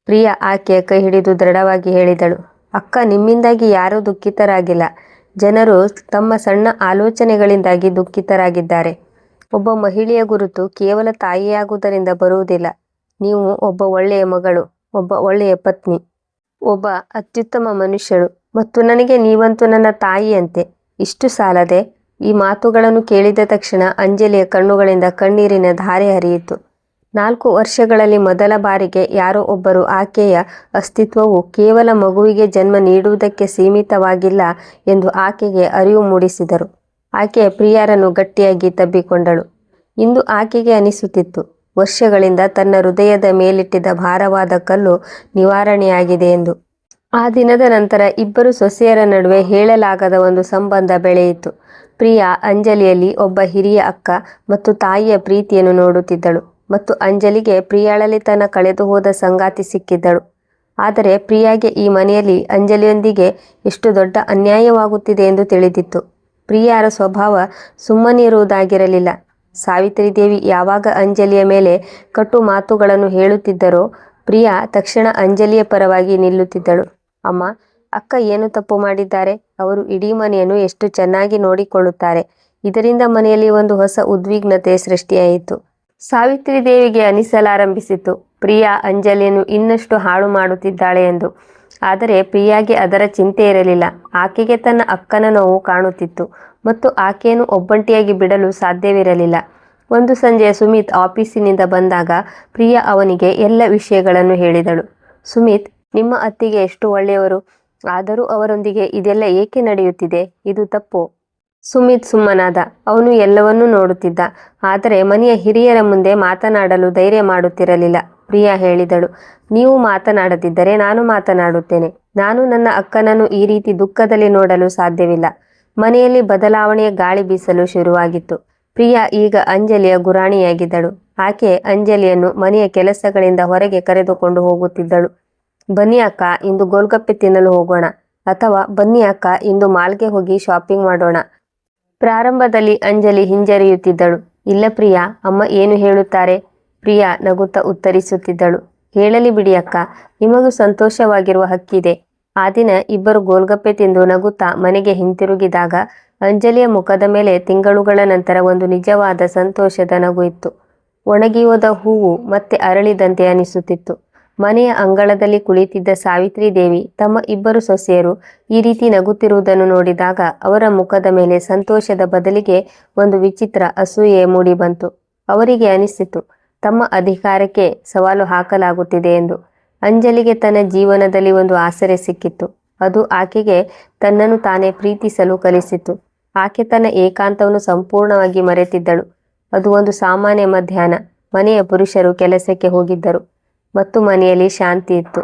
ಪ್ರಿಯಾ ಆಕೆಯ ಕೈ ಹಿಡಿದು ದೃಢವಾಗಿ ಹೇಳಿದಳು, ಅಕ್ಕ, ನಿಮ್ಮಿಂದಾಗಿ ಯಾರೂ ದುಃಖಿತರಾಗಿಲ್ಲ. ಜನರು ತಮ್ಮ ಸಣ್ಣ ಆಲೋಚನೆಗಳಿಂದಾಗಿ ದುಃಖಿತರಾಗಿದ್ದಾರೆ. ಒಬ್ಬ ಮಹಿಳೆಯ ಗುರುತು ಕೇವಲ ತಾಯಿಯಾಗುವುದರಿಂದ ಬರುವುದಿಲ್ಲ. ನೀವು ಒಬ್ಬ ಒಳ್ಳೆಯ ಮಗಳು, ಒಬ್ಬ ಒಳ್ಳೆಯ ಪತ್ನಿ, ಒಬ್ಬ ಅತ್ಯುತ್ತಮ ಮನುಷ್ಯಳು ಮತ್ತು ನನಗೆ ನೀವಂತೂ ನನ್ನ ತಾಯಿಯಂತೆ. ಇಷ್ಟು ಸಾಲದೆ? ಈ ಮಾತುಗಳನ್ನು ಕೇಳಿದ ತಕ್ಷಣ ಅಂಜಲಿಯ ಕಣ್ಣುಗಳಿಂದ ಕಣ್ಣೀರಿನ ಧಾರೆ ಹರಿಯಿತು. 4 ವರ್ಷಗಳಲ್ಲಿ ಮೊದಲ ಬಾರಿಗೆ ಯಾರೋ ಒಬ್ಬರು ಆಕೆಯ ಅಸ್ತಿತ್ವವು ಕೇವಲ ಮಗುವಿಗೆ ಜನ್ಮ ನೀಡುವುದಕ್ಕೆ ಸೀಮಿತವಾಗಿಲ್ಲ ಎಂದು ಆಕೆಗೆ ಅರಿವು ಮೂಡಿಸಿದರು. ಆಕೆ ಪ್ರಿಯಾರನ್ನು ಗಟ್ಟಿಯಾಗಿ ತಬ್ಬಿಕೊಂಡಳು. ಇಂದು ಆಕೆಗೆ ಅನಿಸುತ್ತಿತ್ತು, ವರ್ಷಗಳಿಂದ ತನ್ನ ಹೃದಯದ ಮೇಲಿಟ್ಟಿದ್ದ ಭಾರವಾದ ಕಲ್ಲು ನಿವಾರಣೆಯಾಗಿದೆ ಎಂದು. ಆ ದಿನದ ನಂತರ ಇಬ್ಬರು ಸೊಸೆಯರ ನಡುವೆ ಹೇಳಲಾಗದ ಒಂದು ಸಂಬಂಧ ಬೆಳೆಯಿತು. ಪ್ರಿಯಾ ಅಂಜಲಿಯಲ್ಲಿ ಒಬ್ಬ ಹಿರಿಯ ಅಕ್ಕ ಮತ್ತು ತಾಯಿಯ ಪ್ರೀತಿಯನ್ನು ನೋಡುತ್ತಿದ್ದಳು ಮತ್ತು ಅಂಜಲಿಗೆ ಪ್ರಿಯಾಳಲ್ಲಿ ತನ್ನ ಕಳೆದು ಹೋದ ಸಂಗಾತಿ ಸಿಕ್ಕಿದ್ದಳು. ಆದರೆ ಪ್ರಿಯಾಗೆ ಈ ಮನೆಯಲ್ಲಿ ಅಂಜಲಿಯೊಂದಿಗೆ ಎಷ್ಟು ದೊಡ್ಡ ಅನ್ಯಾಯವಾಗುತ್ತಿದೆ ಎಂದು ತಿಳಿದಿತ್ತು. ಪ್ರಿಯಾರ ಸ್ವಭಾವ ಸುಮ್ಮನಿರುವುದಾಗಿರಲಿಲ್ಲ. ಸಾವಿತ್ರಿದೇವಿ ಯಾವಾಗ ಅಂಜಲಿಯ ಮೇಲೆ ಕಟು ಮಾತುಗಳನ್ನು ಹೇಳುತ್ತಿದ್ದರೋ ಪ್ರಿಯಾ ತಕ್ಷಣ ಅಂಜಲಿಯ ಪರವಾಗಿ ನಿಲ್ಲುತ್ತಿದ್ದಳು. ಅಮ್ಮ, ಅಕ್ಕ ಏನು ತಪ್ಪು ಮಾಡಿದ್ದಾರೆ? ಅವರು ಇಡೀ ಮನೆಯನ್ನು ಎಷ್ಟು ಚೆನ್ನಾಗಿ ನೋಡಿಕೊಳ್ಳುತ್ತಾರೆ. ಇದರಿಂದ ಮನೆಯಲ್ಲಿ ಒಂದು ಹೊಸ ಉದ್ವಿಗ್ನತೆ ಸೃಷ್ಟಿಯಾಯಿತು. ಸಾವಿತ್ರಿದೇವಿಗೆ ಅನಿಸಲಾರಂಭಿಸಿತು, ಪ್ರಿಯಾ ಅಂಜಲಿಯನ್ನು ಇನ್ನಷ್ಟು ಹಾಳು ಮಾಡುತ್ತಿದ್ದಾಳೆ ಎಂದು. ಆದರೆ ಪ್ರಿಯಾಗೆ ಅದರ ಚಿಂತೆ ಇರಲಿಲ್ಲ. ಆಕೆಗೆ ತನ್ನ ಅಕ್ಕನ ನೋವು ಕಾಣುತ್ತಿತ್ತು ಮತ್ತು ಆಕೆಯನ್ನು ಒಬ್ಬಂಟಿಯಾಗಿ ಬಿಡಲು ಸಾಧ್ಯವಿರಲಿಲ್ಲ. ಒಂದು ಸಂಜೆ ಸುಮಿತ್ ಆಫೀಸಿನಿಂದ ಬಂದಾಗ ಪ್ರಿಯಾ ಅವನಿಗೆ ಎಲ್ಲ ವಿಷಯಗಳನ್ನು ಹೇಳಿದಳು. ಸುಮಿತ್, ನಿಮ್ಮ ಅತ್ತಿಗೆ ಎಷ್ಟು ಒಳ್ಳೆಯವರು, ಆದರೂ ಅವರೊಂದಿಗೆ ಇದೆಲ್ಲ ಏಕೆ ನಡೆಯುತ್ತಿದೆ? ಇದು ತಪ್ಪು. ಸುಮಿತ್ ಸುಮ್ಮನಾದ. ಅವನು ಎಲ್ಲವನ್ನೂ ನೋಡುತ್ತಿದ್ದ, ಆದರೆ ಮನೆಯ ಹಿರಿಯರ ಮುಂದೆ ಮಾತನಾಡಲು ಧೈರ್ಯ ಮಾಡುತ್ತಿರಲಿಲ್ಲ. ಪ್ರಿಯಾ ಹೇಳಿದಳು, ನೀವು ಮಾತನಾಡದಿದ್ದರೆ ನಾನು ಮಾತನಾಡುತ್ತೇನೆ. ನಾನು ನನ್ನ ಅಕ್ಕನನ್ನು ಈ ರೀತಿ ದುಃಖದಲ್ಲಿ ನೋಡಲು ಸಾಧ್ಯವಿಲ್ಲ. ಮನೆಯಲ್ಲಿ ಬದಲಾವಣೆಯ ಗಾಳಿ ಬೀಸಲು ಶುರುವಾಗಿತ್ತು. ಪ್ರಿಯಾ ಈಗ ಅಂಜಲಿಯ ಗುರಾಣಿಯಾಗಿದ್ದಳು. ಆಕೆ ಅಂಜಲಿಯನ್ನು ಮನೆಯ ಕೆಲಸಗಳಿಂದ ಹೊರಗೆ ಕರೆದುಕೊಂಡು ಹೋಗುತ್ತಿದ್ದಳು. ಬನ್ನಿ ಅಕ್ಕ, ಇಂದು ಗೋಲ್ಗಪ್ಪೆ ತಿನ್ನಲು ಹೋಗೋಣ, ಅಥವಾ ಬನ್ನಿ ಅಕ್ಕ, ಇಂದು ಮಾಲ್ಗೆ ಹೋಗಿ ಶಾಪಿಂಗ್ ಮಾಡೋಣ. ಪ್ರಾರಂಭದಲ್ಲಿ ಅಂಜಲಿ ಹಿಂಜರಿಯುತ್ತಿದ್ದಳು. ಇಲ್ಲ ಪ್ರಿಯಾ, ಅಮ್ಮ ಏನು ಹೇಳುತ್ತಾರೆ? ಪ್ರಿಯಾ ನಗುತ್ತಾ ಉತ್ತರಿಸುತ್ತಿದ್ದಳು. ಹೇಳಲಿ ಬಿಡಿ ಅಕ್ಕ, ನಿಮಗೂ ಸಂತೋಷವಾಗಿರುವ ಹಕ್ಕಿದೆ. ಆ ದಿನ ಇಬ್ಬರು ಗೋಲ್ಗಪ್ಪೆ ತಿಂದು ನಗುತ್ತಾ ಮನೆಗೆ ಹಿಂತಿರುಗಿದಾಗ ಅಂಜಲಿಯ ಮುಖದ ಮೇಲೆ ತಿಂಗಳುಗಳ ನಂತರ ಒಂದು ನಿಜವಾದ ಸಂತೋಷದ ನಗು ಇತ್ತು. ಒಣಗಿ ಹೋದ ಹೂವು ಮತ್ತೆ ಅರಳಿದಂತೆ ಅನಿಸುತ್ತಿತ್ತು. ಮನೆಯ ಅಂಗಳದಲ್ಲಿ ಕುಳಿತಿದ್ದ ಸಾವಿತ್ರಿದೇವಿ ತಮ್ಮ ಇಬ್ಬರು ಸೊಸೆಯರು ಈ ರೀತಿ ನಗುತ್ತಿರುವುದನ್ನು ನೋಡಿದಾಗ ಅವರ ಮುಖದ ಮೇಲೆ ಸಂತೋಷದ ಬದಲಿಗೆ ಒಂದು ವಿಚಿತ್ರ ಅಸೂಯೆ ಮೂಡಿಬಂತು. ಅವರಿಗೆ ಅನಿಸಿತು, ತಮ್ಮ ಅಧಿಕಾರಕ್ಕೆ ಸವಾಲು ಹಾಕಲಾಗುತ್ತಿದೆ ಎಂದು. ಅಂಜಲಿಗೆ ತನ್ನ ಜೀವನದಲ್ಲಿ ಒಂದು ಆಸರೆ ಸಿಕ್ಕಿತ್ತು. ಅದು ಆಕೆಗೆ ತನ್ನನ್ನು ತಾನೇ ಪ್ರೀತಿಸಲು ಕಲಿಸಿತು. ಆಕೆ ತನ್ನ ಏಕಾಂತವನ್ನು ಸಂಪೂರ್ಣವಾಗಿ ಮರೆತಿದ್ದಳು. ಅದು ಒಂದು ಸಾಮಾನ್ಯ ಮಧ್ಯಾಹ್ನ. ಮನೆಯ ಪುರುಷರು ಕೆಲಸಕ್ಕೆ ಹೋಗಿದ್ದರು ಮತ್ತು ಮನೆಯಲ್ಲಿ ಶಾಂತಿ ಇತ್ತು.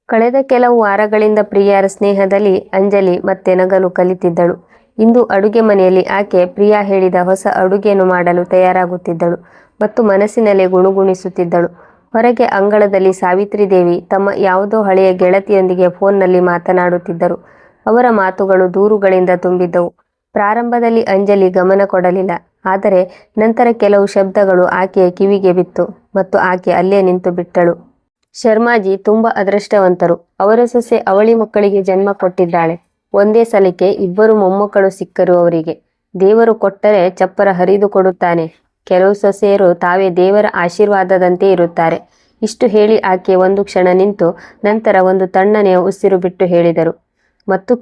ಕಳೆದ ಕೆಲವು ವಾರಗಳಿಂದ ಪ್ರಿಯಾರ ಸ್ನೇಹದಲ್ಲಿ ಅಂಜಲಿ ಮತ್ತೆ ನಗಲು ಕಲಿತಿದ್ದಳು. ಇಂದು ಅಡುಗೆ ಮನೆಯಲ್ಲಿ ಆಕೆ ಪ್ರಿಯಾ ಹೇಳಿದ ಹೊಸ ಅಡುಗೆಯನ್ನು ಮಾಡಲು ತಯಾರಾಗುತ್ತಿದ್ದಳು ಮತ್ತು ಮನಸ್ಸಿನಲ್ಲೇ ಗುಣಗುಣಿಸುತ್ತಿದ್ದಳು. ಹೊರಗೆ ಅಂಗಳದಲ್ಲಿ ಸಾವಿತ್ರಿದೇವಿ ತಮ್ಮ ಯಾವುದೋ ಹಳೆಯ ಗೆಳತಿಯೊಂದಿಗೆ ಫೋನ್ನಲ್ಲಿ ಮಾತನಾಡುತ್ತಿದ್ದರು. ಅವರ ಮಾತುಗಳು ದೂರುಗಳಿಂದ ತುಂಬಿದ್ದವು. ಪ್ರಾರಂಭದಲ್ಲಿ ಅಂಜಲಿ ಗಮನ ಕೊಡಲಿಲ್ಲ, ಆದರೆ ನಂತರ ಕೆಲವು ಶಬ್ದಗಳು ಆಕೆಯ ಕಿವಿಗೆ ಬಿತ್ತು ಮತ್ತು ಆಕೆ ಅಲ್ಲೇ ನಿಂತು ಬಿಟ್ಟಳು. ಶರ್ಮಾಜಿ ತುಂಬ ಅದೃಷ್ಟವಂತರು. ಅವರ ಸೊಸೆ ಅವಳಿ ಮಕ್ಕಳಿಗೆ ಜನ್ಮ ಕೊಟ್ಟಿದ್ದಾಳೆ. ಒಂದೇ ಸಲಕ್ಕೆ ಇಬ್ಬರು ಮೊಮ್ಮಕ್ಕಳು ಸಿಕ್ಕರು ಅವರಿಗೆ. ದೇವರು ಕೊಟ್ಟರೆ ಚಪ್ಪರ ಹರಿದು ಕೊಡುತ್ತಾನೆ. ಕೆಲವು ಸೊಸೆಯರು ತಾವೇ ದೇವರ ಆಶೀರ್ವಾದದಂತೆ ಇರುತ್ತಾರೆ. ಇಷ್ಟು ಹೇಳಿ ಆಕೆ ಒಂದು ಕ್ಷಣ ನಿಂತು ನಂತರ ಒಂದು ತಣ್ಣನೆಯ ಉಸಿರು ಬಿಟ್ಟು ಹೇಳಿದರು, ಮತ್ತು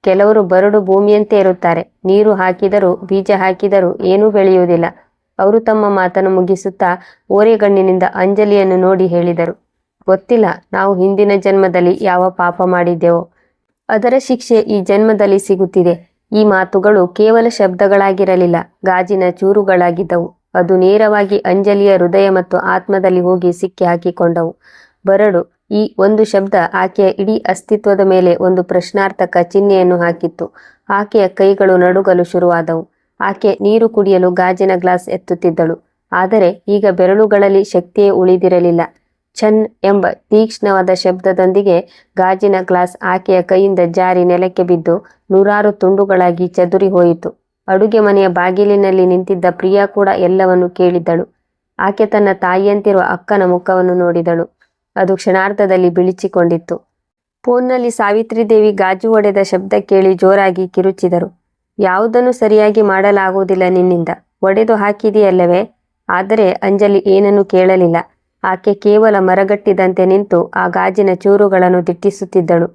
ಕೆಲವರು ಬರಡು ಭೂಮಿಯಂತೆ ಇರುತ್ತಾರೆ. ನೀರು ಹಾಕಿದರೂ ಬೀಜ ಹಾಕಿದರೂ ಏನೂ ಬೆಳೆಯುವುದಿಲ್ಲ. ಅವರು ತಮ್ಮ ಮಾತನ್ನು ಮುಗಿಸುತ್ತಾ ಓರೆಗಣ್ಣಿನಿಂದ ಅಂಜಲಿಯನ್ನು ನೋಡಿ ಹೇಳಿದರು, ಗೊತ್ತಿಲ್ಲ, ನಾವು ಹಿಂದಿನ ಜನ್ಮದಲ್ಲಿ ಯಾವ ಪಾಪ ಮಾಡಿದ್ದೆವೋ ಅದರ ಶಿಕ್ಷೆ ಈ ಜನ್ಮದಲ್ಲಿ ಸಿಗುತ್ತಿದೆ. ಈ ಮಾತುಗಳು ಕೇವಲ ಶಬ್ದಗಳಾಗಿರಲಿಲ್ಲ, ಗಾಜಿನ ಚೂರುಗಳಾಗಿದ್ದವು. ಅದು ನೇರವಾಗಿ ಅಂಜಲಿಯ ಹೃದಯ ಮತ್ತು ಆತ್ಮದಲ್ಲಿ ಹೋಗಿ ಸಿಕ್ಕಿ ಹಾಕಿಕೊಂಡವು. ಬರಡು, ಈ ಒಂದು ಶಬ್ದ ಆಕೆಯ ಇಡೀ ಅಸ್ತಿತ್ವದ ಮೇಲೆ ಒಂದು ಪ್ರಶ್ನಾರ್ಥಕ ಚಿಹ್ನೆಯನ್ನು ಹಾಕಿತ್ತು. ಆಕೆಯ ಕೈಗಳು ನಡುಗಲು ಶುರುವಾದವು. ಆಕೆ ನೀರು ಕುಡಿಯಲು ಗಾಜಿನ ಗ್ಲಾಸ್ ಎತ್ತುತ್ತಿದ್ದಳು, ಆದರೆ ಈಗ ಬೆರಳುಗಳಲ್ಲಿ ಶಕ್ತಿಯೇ ಉಳಿದಿರಲಿಲ್ಲ. ಛನ್ ಎಂಬ ತೀಕ್ಷ್ಣವಾದ ಶಬ್ದದೊಂದಿಗೆ ಗಾಜಿನ ಗ್ಲಾಸ್ ಆಕೆಯ ಕೈಯಿಂದ ಜಾರಿ ನೆಲಕ್ಕೆ ಬಿದ್ದು ನೂರಾರು ತುಂಡುಗಳಾಗಿ ಚದುರಿ ಹೋಯಿತು. ಅಡುಗೆ ಮನೆಯ ಬಾಗಿಲಿನಲ್ಲಿ ನಿಂತಿದ್ದ ಪ್ರಿಯಾ ಕೂಡ ಎಲ್ಲವನ್ನು ಕೇಳಿದ್ದಳು. ಆಕೆ ತನ್ನ ತಾಯಿಯಂತಿರುವ ಅಕ್ಕನ ಮುಖವನ್ನು ನೋಡಿದಳು. ಅದು ಕ್ಷಣಾರ್ಧದಲ್ಲಿ ಬಿಳಿಚಿಕೊಂಡಿತ್ತು. ಫೋನ್ನಲ್ಲಿ ಸಾವಿತ್ರಿದೇವಿ ಗಾಜು ಒಡೆದ ಶಬ್ದ ಕೇಳಿ ಜೋರಾಗಿ ಕಿರುಚಿದರು. ಯಾವುದನ್ನು ಸರಿಯಾಗಿ ಮಾಡಲಾಗುವುದಿಲ್ಲ ನಿನ್ನಿಂದ, ಒಡೆದು ಹಾಕಿದೆಯಲ್ಲವೇ? ಆದರೆ ಅಂಜಲಿ ಏನನ್ನೂ ಕೇಳಲಿಲ್ಲ. ಆಕೆ ಕೇವಲ ಮರಗಟ್ಟಿದಂತೆ ನಿಂತು ಆ ಗಾಜಿನ ಚೂರುಗಳನ್ನು ದಿಟ್ಟಿಸುತ್ತಿದ್ದಳು.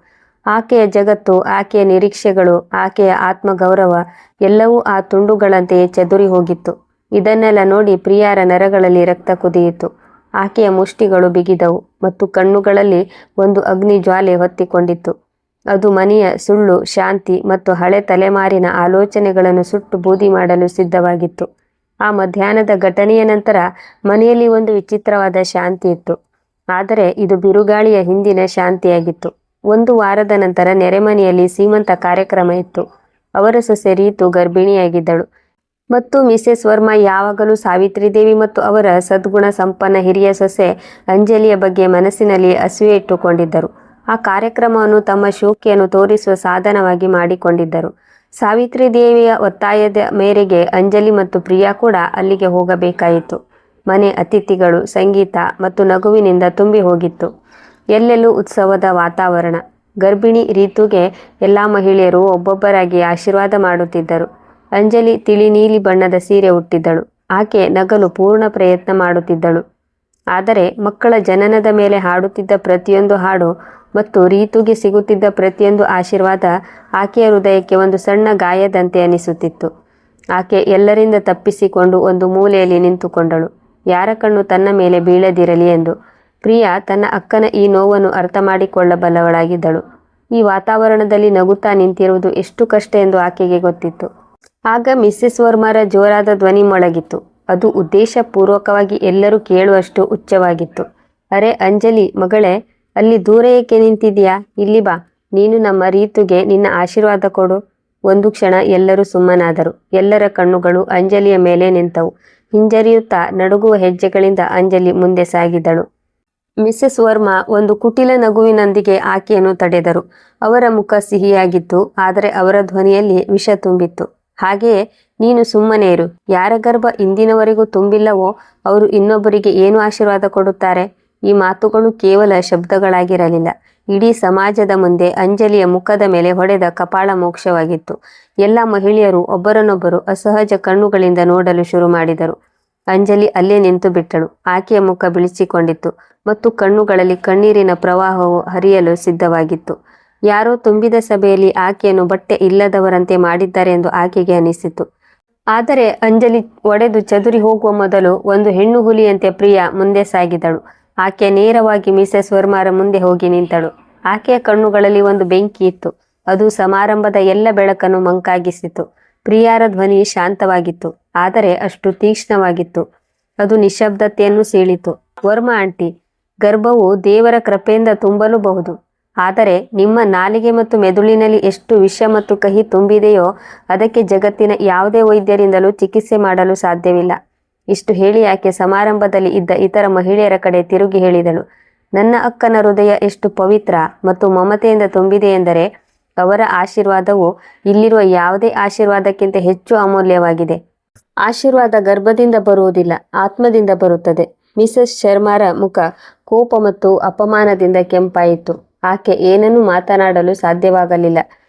ಆಕೆಯ ಜಗತ್ತು, ಆಕೆಯ ನಿರೀಕ್ಷೆಗಳು, ಆಕೆಯ ಆತ್ಮಗೌರವ ಎಲ್ಲವೂ ಆ ತುಂಡುಗಳಂತೆಯೇ ಚದುರಿ ಹೋಗಿತ್ತು. ಇದನ್ನೆಲ್ಲ ನೋಡಿ ಪ್ರಿಯಾರ ನರಗಳಲ್ಲಿ ರಕ್ತ ಕುದಿಯಿತು. ಆಕೆಯ ಮುಷ್ಟಿಗಳು ಬಿಗಿದವು ಮತ್ತು ಕಣ್ಣುಗಳಲ್ಲಿ ಒಂದು ಅಗ್ನಿ ಜ್ವಾಲೆ ಹೊತ್ತಿಕೊಂಡಿತ್ತು. ಅದು ಮನೆಯ ಸುಳ್ಳು, ಶಾಂತಿ ಮತ್ತು ಹಳೆ ತಲೆಮಾರಿನ ಆಲೋಚನೆಗಳನ್ನು ಸುಟ್ಟು ಬೂದಿ ಮಾಡಲು ಸಿದ್ಧವಾಗಿತ್ತು. ಆ ಮಧ್ಯಾಹ್ನದ ಘಟನೆಯ ನಂತರ ಮನೆಯಲ್ಲಿ ಒಂದು ವಿಚಿತ್ರವಾದ ಶಾಂತಿ ಇತ್ತು, ಆದರೆ ಇದು ಬಿರುಗಾಳಿಯ ಹಿಂದಿನ ಶಾಂತಿಯಾಗಿತ್ತು. ಒಂದು ವಾರದ ನಂತರ ನೆರೆಮನೆಯಲ್ಲಿ ಸೀಮಂತ ಕಾರ್ಯಕ್ರಮ ಇತ್ತು. ಅವರ ಸೊಸೆ ರೀತು ಗರ್ಭಿಣಿಯಾಗಿದ್ದಳು ಮತ್ತು ಮಿಸೆಸ್ ವರ್ಮಾ ಯಾವಾಗಲೂ ಸಾವಿತ್ರಿ ದೇವಿ ಮತ್ತು ಅವರ ಸದ್ಗುಣ ಸಂಪನ್ನ ಹಿರಿಯ ಸೊಸೆ ಅಂಜಲಿಯ ಬಗ್ಗೆ ಮನಸ್ಸಿನಲ್ಲಿ ಅಸೂಯೆ ಇಟ್ಟುಕೊಂಡಿದ್ದರು. ಆ ಕಾರ್ಯಕ್ರಮವನ್ನು ತಮ್ಮ ಶೋಕಿಯನ್ನು ತೋರಿಸುವ ಸಾಧನವಾಗಿ ಮಾಡಿಕೊಂಡಿದ್ದರು. ಸಾವಿತ್ರಿ ದೇವಿಯ ಒತ್ತಾಯದ ಮೇರೆಗೆ ಅಂಜಲಿ ಮತ್ತು ಪ್ರಿಯಾ ಕೂಡ ಅಲ್ಲಿಗೆ ಹೋಗಬೇಕಾಯಿತು. ಮನೆ ಅತಿಥಿಗಳು, ಸಂಗೀತ ಮತ್ತು ನಗುವಿನಿಂದ ತುಂಬಿ ಹೋಗಿತ್ತು. ಎಲ್ಲೆಲ್ಲೂ ಉತ್ಸವದ ವಾತಾವರಣ. ಗರ್ಭಿಣಿ ರೀತುಗೆ ಎಲ್ಲ ಮಹಿಳೆಯರು ಒಬ್ಬೊಬ್ಬರಾಗಿ ಆಶೀರ್ವಾದ ಮಾಡುತ್ತಿದ್ದರು. ಅಂಜಲಿ ತಿಳಿ ನೀಲಿ ಬಣ್ಣದ ಸೀರೆ ಉಟ್ಟಿದ್ದಳು. ಆಕೆ ನಗಲು ಪೂರ್ಣ ಪ್ರಯತ್ನ ಮಾಡುತ್ತಿದ್ದಳು. ಆದರೆ ಮಕ್ಕಳ ಜನನದ ಮೇಲೆ ಹಾಡುತ್ತಿದ್ದ ಪ್ರತಿಯೊಂದು ಹಾಡು ಮತ್ತು ರೀತುಗೆ ಸಿಗುತ್ತಿದ್ದ ಪ್ರತಿಯೊಂದು ಆಶೀರ್ವಾದ ಆಕೆಯ ಹೃದಯಕ್ಕೆ ಒಂದು ಸಣ್ಣ ಗಾಯದಂತೆ ಅನಿಸುತ್ತಿತ್ತು. ಆಕೆ ಎಲ್ಲರಿಂದ ತಪ್ಪಿಸಿಕೊಂಡು ಒಂದು ಮೂಲೆಯಲ್ಲಿ ನಿಂತುಕೊಂಡಳು, ಯಾರ ಕಣ್ಣು ತನ್ನ ಮೇಲೆ ಬೀಳದಿರಲಿ ಎಂದು. ಪ್ರಿಯಾ ತನ್ನ ಅಕ್ಕನ ಈ ನೋವನ್ನು ಅರ್ಥ ಮಾಡಿಕೊಳ್ಳಬಲ್ಲವಳಾಗಿದ್ದಳು. ಈ ವಾತಾವರಣದಲ್ಲಿ ನಗುತ್ತಾ ನಿಂತಿರುವುದು ಎಷ್ಟು ಕಷ್ಟ ಎಂದು ಆಕೆಗೆ ಗೊತ್ತಿತ್ತು. ಆಗ ಮಿಸ್ಸೆಸ್ ವರ್ಮಾರ ಜೋರಾದ ಧ್ವನಿ ಮೊಳಗಿತ್ತು. ಅದು ಉದ್ದೇಶಪೂರ್ವಕವಾಗಿ ಎಲ್ಲರೂ ಕೇಳುವಷ್ಟು ಉಚ್ಚವಾಗಿತ್ತು. ಅರೆ ಅಂಜಲಿ ಮಗಳೇ, ಅಲ್ಲಿ ದೂರ ಏಕೆ ನಿಂತಿದ್ಯಾ? ಇಲ್ಲಿ ಬಾ, ನೀನು ನಮ್ಮ ರೀತುಗೆ ನಿನ್ನ ಆಶೀರ್ವಾದ ಕೊಡು. ಒಂದು ಕ್ಷಣ ಎಲ್ಲರೂ ಸುಮ್ಮನಾದರು. ಎಲ್ಲರ ಕಣ್ಣುಗಳು ಅಂಜಲಿಯ ಮೇಲೆ ನಿಂತವು. ಹಿಂಜರಿಯುತ್ತಾ ನಡುಗುವ ಹೆಜ್ಜೆಗಳಿಂದ ಅಂಜಲಿ ಮುಂದೆ ಸಾಗಿದಳು. ಮಿಸೆಸ್ ವರ್ಮಾ ಒಂದು ಕುಟಿಲ ನಗುವಿನೊಂದಿಗೆ ಆಕೆಯನ್ನು ತಡೆದರು. ಅವರ ಮುಖ ಸಿಹಿಯಾಗಿತ್ತು, ಆದರೆ ಅವರ ಧ್ವನಿಯಲ್ಲಿ ವಿಷ ತುಂಬಿತ್ತು. ಹಾಗೆಯೇ ನೀನು ಸುಮ್ಮನೆ ಇರು. ಯಾರ ಗರ್ಭ ಇಂದಿನವರೆಗೂ ತುಂಬಿಲ್ಲವೋ ಅವರು ಇನ್ನೊಬ್ಬರಿಗೆ ಏನು ಆಶೀರ್ವಾದ ಕೊಡುತ್ತಾರೆ? ಈ ಮಾತುಗಳು ಕೇವಲ ಶಬ್ದಗಳಾಗಿರಲಿಲ್ಲ. ಇಡೀ ಸಮಾಜದ ಮುಂದೆ ಅಂಜಲಿಯ ಮುಖದ ಮೇಲೆ ಹೊಡೆದ ಕಪಾಳ ಮೋಕ್ಷವಾಗಿತ್ತು. ಎಲ್ಲ ಮಹಿಳೆಯರು ಒಬ್ಬರನ್ನೊಬ್ಬರು ಅಸಹಜ ಕಣ್ಣುಗಳಿಂದ ನೋಡಲು ಶುರು ಮಾಡಿದರು. ಅಂಜಲಿ ಅಲ್ಲೇ ನಿಂತು ಬಿಟ್ಟಳು. ಆಕೆಯ ಮುಖ ಬಿಳಿಚಿಕೊಂಡಿತ್ತು ಮತ್ತು ಕಣ್ಣುಗಳಲ್ಲಿ ಕಣ್ಣೀರಿನ ಪ್ರವಾಹವು ಹರಿಯಲು ಸಿದ್ಧವಾಗಿತ್ತು. ಯಾರೋ ತುಂಬಿದ ಸಭೆಯಲ್ಲಿ ಆಕೆಯನ್ನು ಬಟ್ಟೆ ಇಲ್ಲದವರಂತೆ ಮಾಡಿದ್ದಾರೆ ಎಂದು ಆಕೆಗೆ ಅನಿಸಿತು. ಆದರೆ ಅಂಜಲಿ ಒಡೆದು ಚದುರಿ ಹೋಗುವ ಮೊದಲು ಒಂದು ಹೆಣ್ಣು ಹುಲಿಯಂತೆ ಪ್ರಿಯಾ ಮುಂದೆ ಸಾಗಿದಳು. ಆಕೆ ನೇರವಾಗಿ ಮಿಸೆಸ್ ವರ್ಮಾರ ಮುಂದೆ ಹೋಗಿ ನಿಂತಳು. ಆಕೆಯ ಕಣ್ಣುಗಳಲ್ಲಿ ಒಂದು ಬೆಂಕಿ ಇತ್ತು. ಅದು ಸಮಾರಂಭದ ಎಲ್ಲ ಬೆಳಕನ್ನು ಮಂಕಾಗಿಸಿತು. ಪ್ರಿಯಾರ ಧ್ವನಿ ಶಾಂತವಾಗಿತ್ತು, ಆದರೆ ಅಷ್ಟು ತೀಕ್ಷ್ಣವಾಗಿತ್ತು. ಅದು ನಿಶ್ಶಬ್ದತೆಯನ್ನು ಸೀಳಿತು. ವರ್ಮಾ ಆಂಟಿ, ಗರ್ಭವು ದೇವರ ಕೃಪೆಯಿಂದ ತುಂಬಲೂಬಹುದು, ಆದರೆ ನಿಮ್ಮ ನಾಲಿಗೆ ಮತ್ತು ಮೆದುಳಿನಲ್ಲಿ ಎಷ್ಟು ವಿಷ ಮತ್ತು ಕಹಿ ತುಂಬಿದೆಯೋ ಅದಕ್ಕೆ ಜಗತ್ತಿನ ಯಾವುದೇ ವೈದ್ಯರಿಂದಲೂ ಚಿಕಿತ್ಸೆ ಮಾಡಲು ಸಾಧ್ಯವಿಲ್ಲ. ಇಷ್ಟು ಹೇಳಿ ಆಕೆ ಸಮಾರಂಭದಲ್ಲಿ ಇದ್ದ ಇತರ ಮಹಿಳೆಯರ ಕಡೆ ತಿರುಗಿ ಹೇಳಿದಳು, ನನ್ನ ಅಕ್ಕನ ಹೃದಯ ಎಷ್ಟು ಪವಿತ್ರ ಮತ್ತು ಮಮತೆಯಿಂದ ತುಂಬಿದೆ ಎಂದರೆ ಅವರ ಆಶೀರ್ವಾದವು ಇಲ್ಲಿರುವ ಯಾವುದೇ ಆಶೀರ್ವಾದಕ್ಕಿಂತ ಹೆಚ್ಚು ಅಮೂಲ್ಯವಾಗಿದೆ. ಆಶೀರ್ವಾದ ಗರ್ಭದಿಂದ ಬರುವುದಿಲ್ಲ, ಆತ್ಮದಿಂದ ಬರುತ್ತದೆ. ಮಿಸೆಸ್ ಶರ್ಮಾರ ಮುಖ ಕೋಪ ಮತ್ತು ಅಪಮಾನದಿಂದ ಕೆಂಪಾಯಿತು. ಆಕೆ ಏನನ್ನೂ ಮಾತನಾಡಲು ಸಾಧ್ಯವಾಗಲಿಲ್ಲ.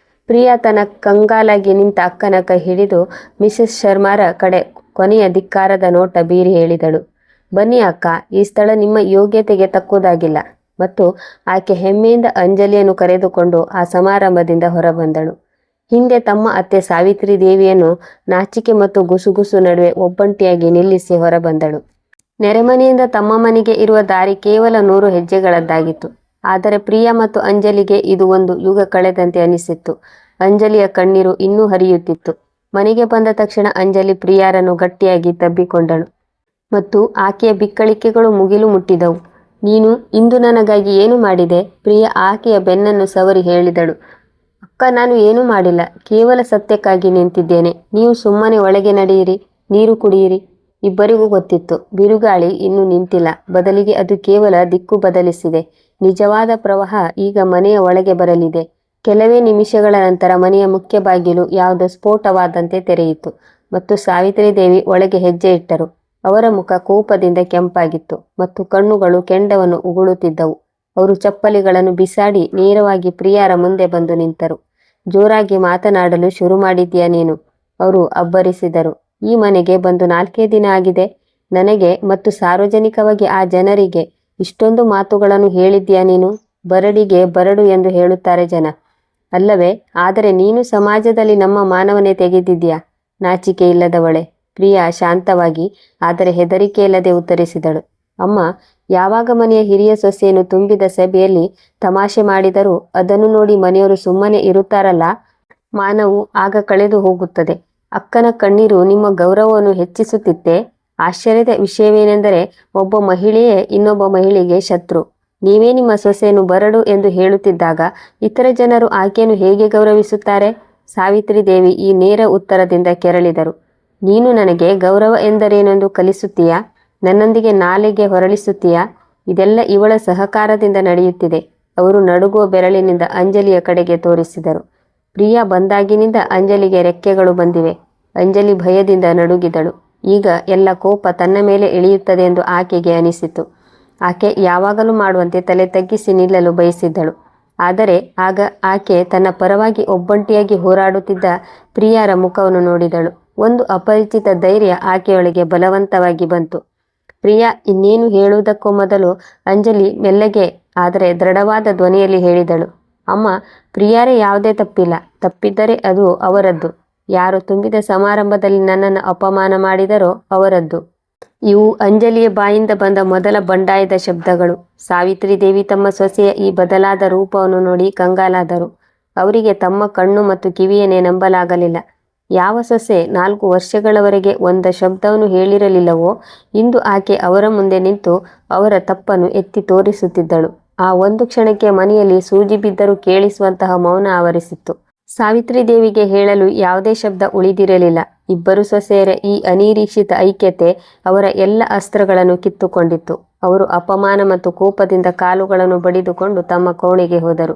ಪ್ರಿಯಾ ತನ್ನ ಕಂಗಾಲಾಗಿ ನಿಂತ ಅಕ್ಕನ ಕೈ ಹಿಡಿದು ಮಿಸೆಸ್ ಶರ್ಮಾರ ಕಡೆ ಕೊನೆಯ ಧಿಕ್ಕಾರದ ನೋಟ ಬೀರಿ ಹೇಳಿದಳು, ಬನ್ನಿ ಅಕ್ಕ, ಈ ಸ್ಥಳ ನಿಮ್ಮ ಯೋಗ್ಯತೆಗೆ ತಕ್ಕುದಾಗಿಲ್ಲ. ಮತ್ತು ಆಕೆ ಹೆಮ್ಮೆಯಿಂದ ಅಂಜಲಿಯನ್ನು ಕರೆದುಕೊಂಡು ಆ ಸಮಾರಂಭದಿಂದ ಹೊರಬಂದಳು. ಹಿಂದೆ ತಮ್ಮ ಅತ್ತೆ ಸಾವಿತ್ರಿ ದೇವಿಯನ್ನು ನಾಚಿಕೆ ಮತ್ತು ಗುಸುಗುಸು ನಡುವೆ ಒಬ್ಬಂಟಿಯಾಗಿ ನಿಲ್ಲಿಸಿ ಹೊರಬಂದಳು. ನೆರೆಮನೆಯಿಂದ ತಮ್ಮ ಮನೆಗೆ ಇರುವ ದಾರಿ ಕೇವಲ 100 ಹೆಜ್ಜೆಗಳದ್ದಾಗಿತ್ತು. ಆದರೆ ಪ್ರಿಯಾ ಮತ್ತು ಅಂಜಲಿಗೆ ಇದು ಒಂದು ಯುಗ ಕಳೆದಂತೆ ಅನಿಸಿತ್ತು. ಅಂಜಲಿಯ ಕಣ್ಣೀರು ಇನ್ನೂ ಹರಿಯುತ್ತಿತ್ತು. ಮನೆಗೆ ಬಂದ ತಕ್ಷಣ ಅಂಜಲಿ ಪ್ರಿಯಾರನ್ನು ಗಟ್ಟಿಯಾಗಿ ತಬ್ಬಿಕೊಂಡಳು ಮತ್ತು ಆಕೆಯ ಬಿಕ್ಕಳಿಕೆಗಳು ಮುಗಿಲು ಮುಟ್ಟಿದವು. ನೀನು ಇಂದು ನನಗಾಗಿ ಏನು ಮಾಡಿದೆ? ಪ್ರಿಯಾ ಆಕೆಯ ಬೆನ್ನನ್ನು ಸವರಿ ಹೇಳಿದಳು. ಅಕ್ಕ, ನಾನು ಏನೂ ಮಾಡಿಲ್ಲ, ಕೇವಲ ಸತ್ಯಕ್ಕಾಗಿ ನಿಂತಿದ್ದೇನೆ. ನೀವು ಸುಮ್ಮನೆ ಒಳಗೆ ನಡೆಯಿರಿ, ನೀರು ಕುಡಿಯಿರಿ. ಇಬ್ಬರಿಗೂ ಗೊತ್ತಿತ್ತು, ಬಿರುಗಾಳಿ ಇನ್ನೂ ನಿಂತಿಲ್ಲ, ಬದಲಿಗೆ ಅದು ಕೇವಲ ದಿಕ್ಕು ಬದಲಿಸಿದೆ. ನಿಜವಾದ ಪ್ರವಾಹ ಈಗ ಮನೆಯ ಒಳಗೆ ಬರಲಿದೆ. ಕೆಲವೇ ನಿಮಿಷಗಳ ನಂತರ ಮನೆಯ ಮುಖ್ಯ ಬಾಗಿಲು ಯಾವುದೋ ಸ್ಫೋಟವಾದಂತೆ ತೆರೆಯಿತು ಮತ್ತು ಸಾವಿತ್ರಿ ದೇವಿ ಒಳಗೆ ಹೆಜ್ಜೆ ಇಟ್ಟರು. ಅವರ ಮುಖ ಕೋಪದಿಂದ ಕೆಂಪಾಗಿತ್ತು ಮತ್ತು ಕಣ್ಣುಗಳು ಕೆಂಡವನ್ನು ಉಗುಳುತ್ತಿದ್ದವು. ಅವರು ಚಪ್ಪಲಿಗಳನ್ನು ಬಿಸಾಡಿ ನೇರವಾಗಿ ಪ್ರಿಯಾರ ಮುಂದೆ ಬಂದು ನಿಂತರು. ಜೋರಾಗಿ ಮಾತನಾಡಲು ಶುರು ಮಾಡಿದ್ಯಾ ನೀನು? ಅವರು ಅಬ್ಬರಿಸಿದರು. ಈ ಮನೆಗೆ ಬಂದು 4 ದಿನ ಆಗಿದೆ. ನನಗೆ ಮತ್ತು ಸಾರ್ವಜನಿಕವಾಗಿ ಆ ಜನರಿಗೆ ಇಷ್ಟೊಂದು ಮಾತುಗಳನ್ನು ಹೇಳಿದ್ಯಾ ನೀನು? ಬರಡಿಗೆ ಬರಡು ಎಂದು ಹೇಳುತ್ತಾರೆ ಜನ, ಅಲ್ಲವೇ? ಆದರೆ ನೀನು ಸಮಾಜದಲ್ಲಿ ನಮ್ಮ ಮಾನವನೇ ತೆಗೆದಿದ್ಯಾ? ನಾಚಿಕೆ ಇಲ್ಲದವಳೆ. ಪ್ರಿಯಾ ಶಾಂತವಾಗಿ ಆದರೆ ಹೆದರಿಕೆ ಇಲ್ಲದೆ ಉತ್ತರಿಸಿದಳು. ಅಮ್ಮ, ಯಾವಾಗ ಮನೆಯ ಹಿರಿಯ ಸೊಸೆಯನ್ನು ತುಂಬಿದ ಸಭೆಯಲ್ಲಿ ತಮಾಷೆ ಮಾಡಿದರೂ ಅದನ್ನು ನೋಡಿ ಮನೆಯವರು ಸುಮ್ಮನೆ ಇರುತ್ತಾರಲ್ಲ, ಮಾನವು ಆಗ ಕಳೆದು ಹೋಗುತ್ತದೆ. ಅಕ್ಕನ ಕಣ್ಣೀರು ನಿಮ್ಮ ಗೌರವವನ್ನು ಹೆಚ್ಚಿಸುತ್ತಿತ್ತೆ. ಆಶ್ಚರ್ಯದ ವಿಷಯವೇನೆಂದರೆ ಒಬ್ಬ ಮಹಿಳೆಯೇ ಇನ್ನೊಬ್ಬ ಮಹಿಳೆಗೆ ಶತ್ರು. ನೀವೇ ನಿಮ್ಮ ಸೊಸೆಯನ್ನು ಬರಡು ಎಂದು ಹೇಳುತ್ತಿದ್ದಾಗ ಇತರ ಜನರು ಆಕೆಯನ್ನು ಹೇಗೆ ಗೌರವಿಸುತ್ತಾರೆ? ಸಾವಿತ್ರಿ ದೇವಿ ಈ ನೇರ ಉತ್ತರದಿಂದ ಕೆರಳಿದರು. ನೀನು ನನಗೆ ಗೌರವ ಎಂದರೇನೆಂದು ಕಲಿಸುತ್ತೀಯಾ? ನನ್ನೊಂದಿಗೆ ನಾಲೆಗೆ ಹೊರಳಿಸುತ್ತೀಯಾ? ಇದೆಲ್ಲ ಇವಳ ಸಹಕಾರದಿಂದ ನಡೆಯುತ್ತಿದೆ. ಅವರು ನಡುಗುವ ಬೆರಳಿನಿಂದ ಅಂಜಲಿಯ ಕಡೆಗೆ ತೋರಿಸಿದರು. ಪ್ರಿಯಾ ಬಂದಾಗಿನಿಂದ ಅಂಜಲಿಗೆ ರೆಕ್ಕೆಗಳು ಬಂದಿವೆ. ಅಂಜಲಿ ಭಯದಿಂದ ನಡುಗಿದಳು. ಈಗ ಎಲ್ಲ ಕೋಪ ತನ್ನ ಮೇಲೆ ಇಳಿಯುತ್ತದೆ ಎಂದು ಆಕೆಗೆ ಅನಿಸಿತು. ಆಕೆ ಯಾವಾಗಲೂ ಮಾಡುವಂತೆ ತಲೆ ತಗ್ಗಿಸಿ ನಿಲ್ಲಲು ಬಯಸಿದ್ದಳು. ಆದರೆ ಆಗ ಆಕೆ ತನ್ನ ಪರವಾಗಿ ಒಬ್ಬಂಟಿಯಾಗಿ ಹೋರಾಡುತ್ತಿದ್ದ ಪ್ರಿಯಾರ ಮುಖವನ್ನು ನೋಡಿದಳು. ಒಂದು ಅಪರಿಚಿತ ಧೈರ್ಯ ಆಕೆಯೊಳಗೆ ಬಲವಂತವಾಗಿ ಬಂತು. ಪ್ರಿಯಾ ಇನ್ನೇನು ಹೇಳುವುದಕ್ಕೂ ಮೊದಲು ಅಂಜಲಿ ಮೆಲ್ಲಗೆ ಆದರೆ ದೃಢವಾದ ಧ್ವನಿಯಲ್ಲಿ ಹೇಳಿದಳು, ಅಮ್ಮ, ಪ್ರಿಯಾರೇ ಯಾವುದೇ ತಪ್ಪಿಲ್ಲ. ತಪ್ಪಿದ್ದರೆ ಅದು ಅವರದ್ದು. ಯಾರು ತುಂಬಿದ ಸಮಾರಂಭದಲ್ಲಿ ನನ್ನನ್ನು ಅಪಮಾನ ಮಾಡಿದರೋ ಅವರದ್ದು. ಇವು ಅಂಜಲಿಯ ಬಾಯಿಂದ ಬಂದ ಮೊದಲ ಬಂಡಾಯದ ಶಬ್ದಗಳು. ಸಾವಿತ್ರಿ ದೇವಿ ತಮ್ಮ ಸೊಸೆಯ ಈ ಬದಲಾದ ರೂಪವನ್ನು ನೋಡಿ ಕಂಗಾಲಾದರು. ಅವರಿಗೆ ತಮ್ಮ ಕಣ್ಣು ಮತ್ತು ಕಿವಿಯನ್ನೇ ನಂಬಲಾಗಲಿಲ್ಲ. ಯಾವ ಸೊಸೆ 4 ವರ್ಷಗಳವರೆಗೆ ಒಂದ ಶಬ್ದವನ್ನು ಹೇಳಿರಲಿಲ್ಲವೋ ಇಂದು ಆಕೆ ಅವರ ಮುಂದೆ ನಿಂತು ಅವರ ತಪ್ಪನ್ನು ಎತ್ತಿ ತೋರಿಸುತ್ತಿದ್ದಳು. ಆ ಒಂದು ಕ್ಷಣಕ್ಕೆ ಮನೆಯಲ್ಲಿ ಸೂಜಿ ಬಿದ್ದರೂ ಕೇಳಿಸುವಂತಹ ಮೌನ ಆವರಿಸಿತ್ತು. ಸಾವಿತ್ರಿ ದೇವಿಗೆ ಹೇಳಲು ಯಾವುದೇ ಶಬ್ದ ಉಳಿದಿರಲಿಲ್ಲ. ಇಬ್ಬರು ಸೊಸೆಯರ ಈ ಅನಿರೀಕ್ಷಿತ ಐಕ್ಯತೆ ಅವರ ಎಲ್ಲ ಅಸ್ತ್ರಗಳನ್ನು ಕಿತ್ತುಕೊಂಡಿತ್ತು. ಅವರು ಅಪಮಾನ ಮತ್ತು ಕೋಪದಿಂದ ಕಾಲುಗಳನ್ನು ಬಡಿದುಕೊಂಡು ತಮ್ಮ ಕೋಣೆಗೆ ಹೋದರು.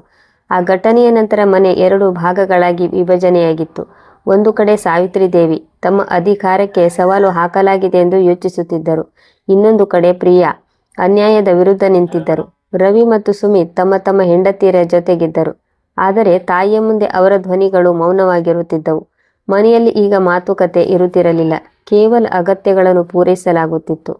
ಆ ಘಟನೆಯ ನಂತರ ಮನೆ 2 ಭಾಗಗಳಾಗಿ ವಿಭಜನೆಯಾಗಿತ್ತು. ಒಂದು ಕಡೆ ಸಾವಿತ್ರಿ ದೇವಿ ತಮ್ಮ ಅಧಿಕಾರಕ್ಕೆ ಸವಾಲು ಹಾಕಲಾಗಿದೆ ಎಂದು ಯೋಚಿಸುತ್ತಿದ್ದರು. ಇನ್ನೊಂದು ಕಡೆ ಪ್ರಿಯಾ ಅನ್ಯಾಯದ ವಿರುದ್ಧ ನಿಂತಿದ್ದರು. ರವಿ ಮತ್ತು ಸುಮಿತ್ ತಮ್ಮ ತಮ್ಮ ಹೆಂಡತಿಯರ ಜೊತೆಗಿದ್ದರು. ಆದರೆ ತಾಯಿಯ ಮುಂದೆ ಅವರ ಧ್ವನಿಗಳು ಮೌನವಾಗಿರುತ್ತಿದ್ದವು. ಮನೆಯಲ್ಲಿ ಈಗ ಮಾತುಕತೆ ಇರುತ್ತಿರಲಿಲ್ಲ. ಕೇವಲ ಅಗತ್ಯಗಳನ್ನು ಪೂರೈಸಲಾಗುತ್ತಿತ್ತು.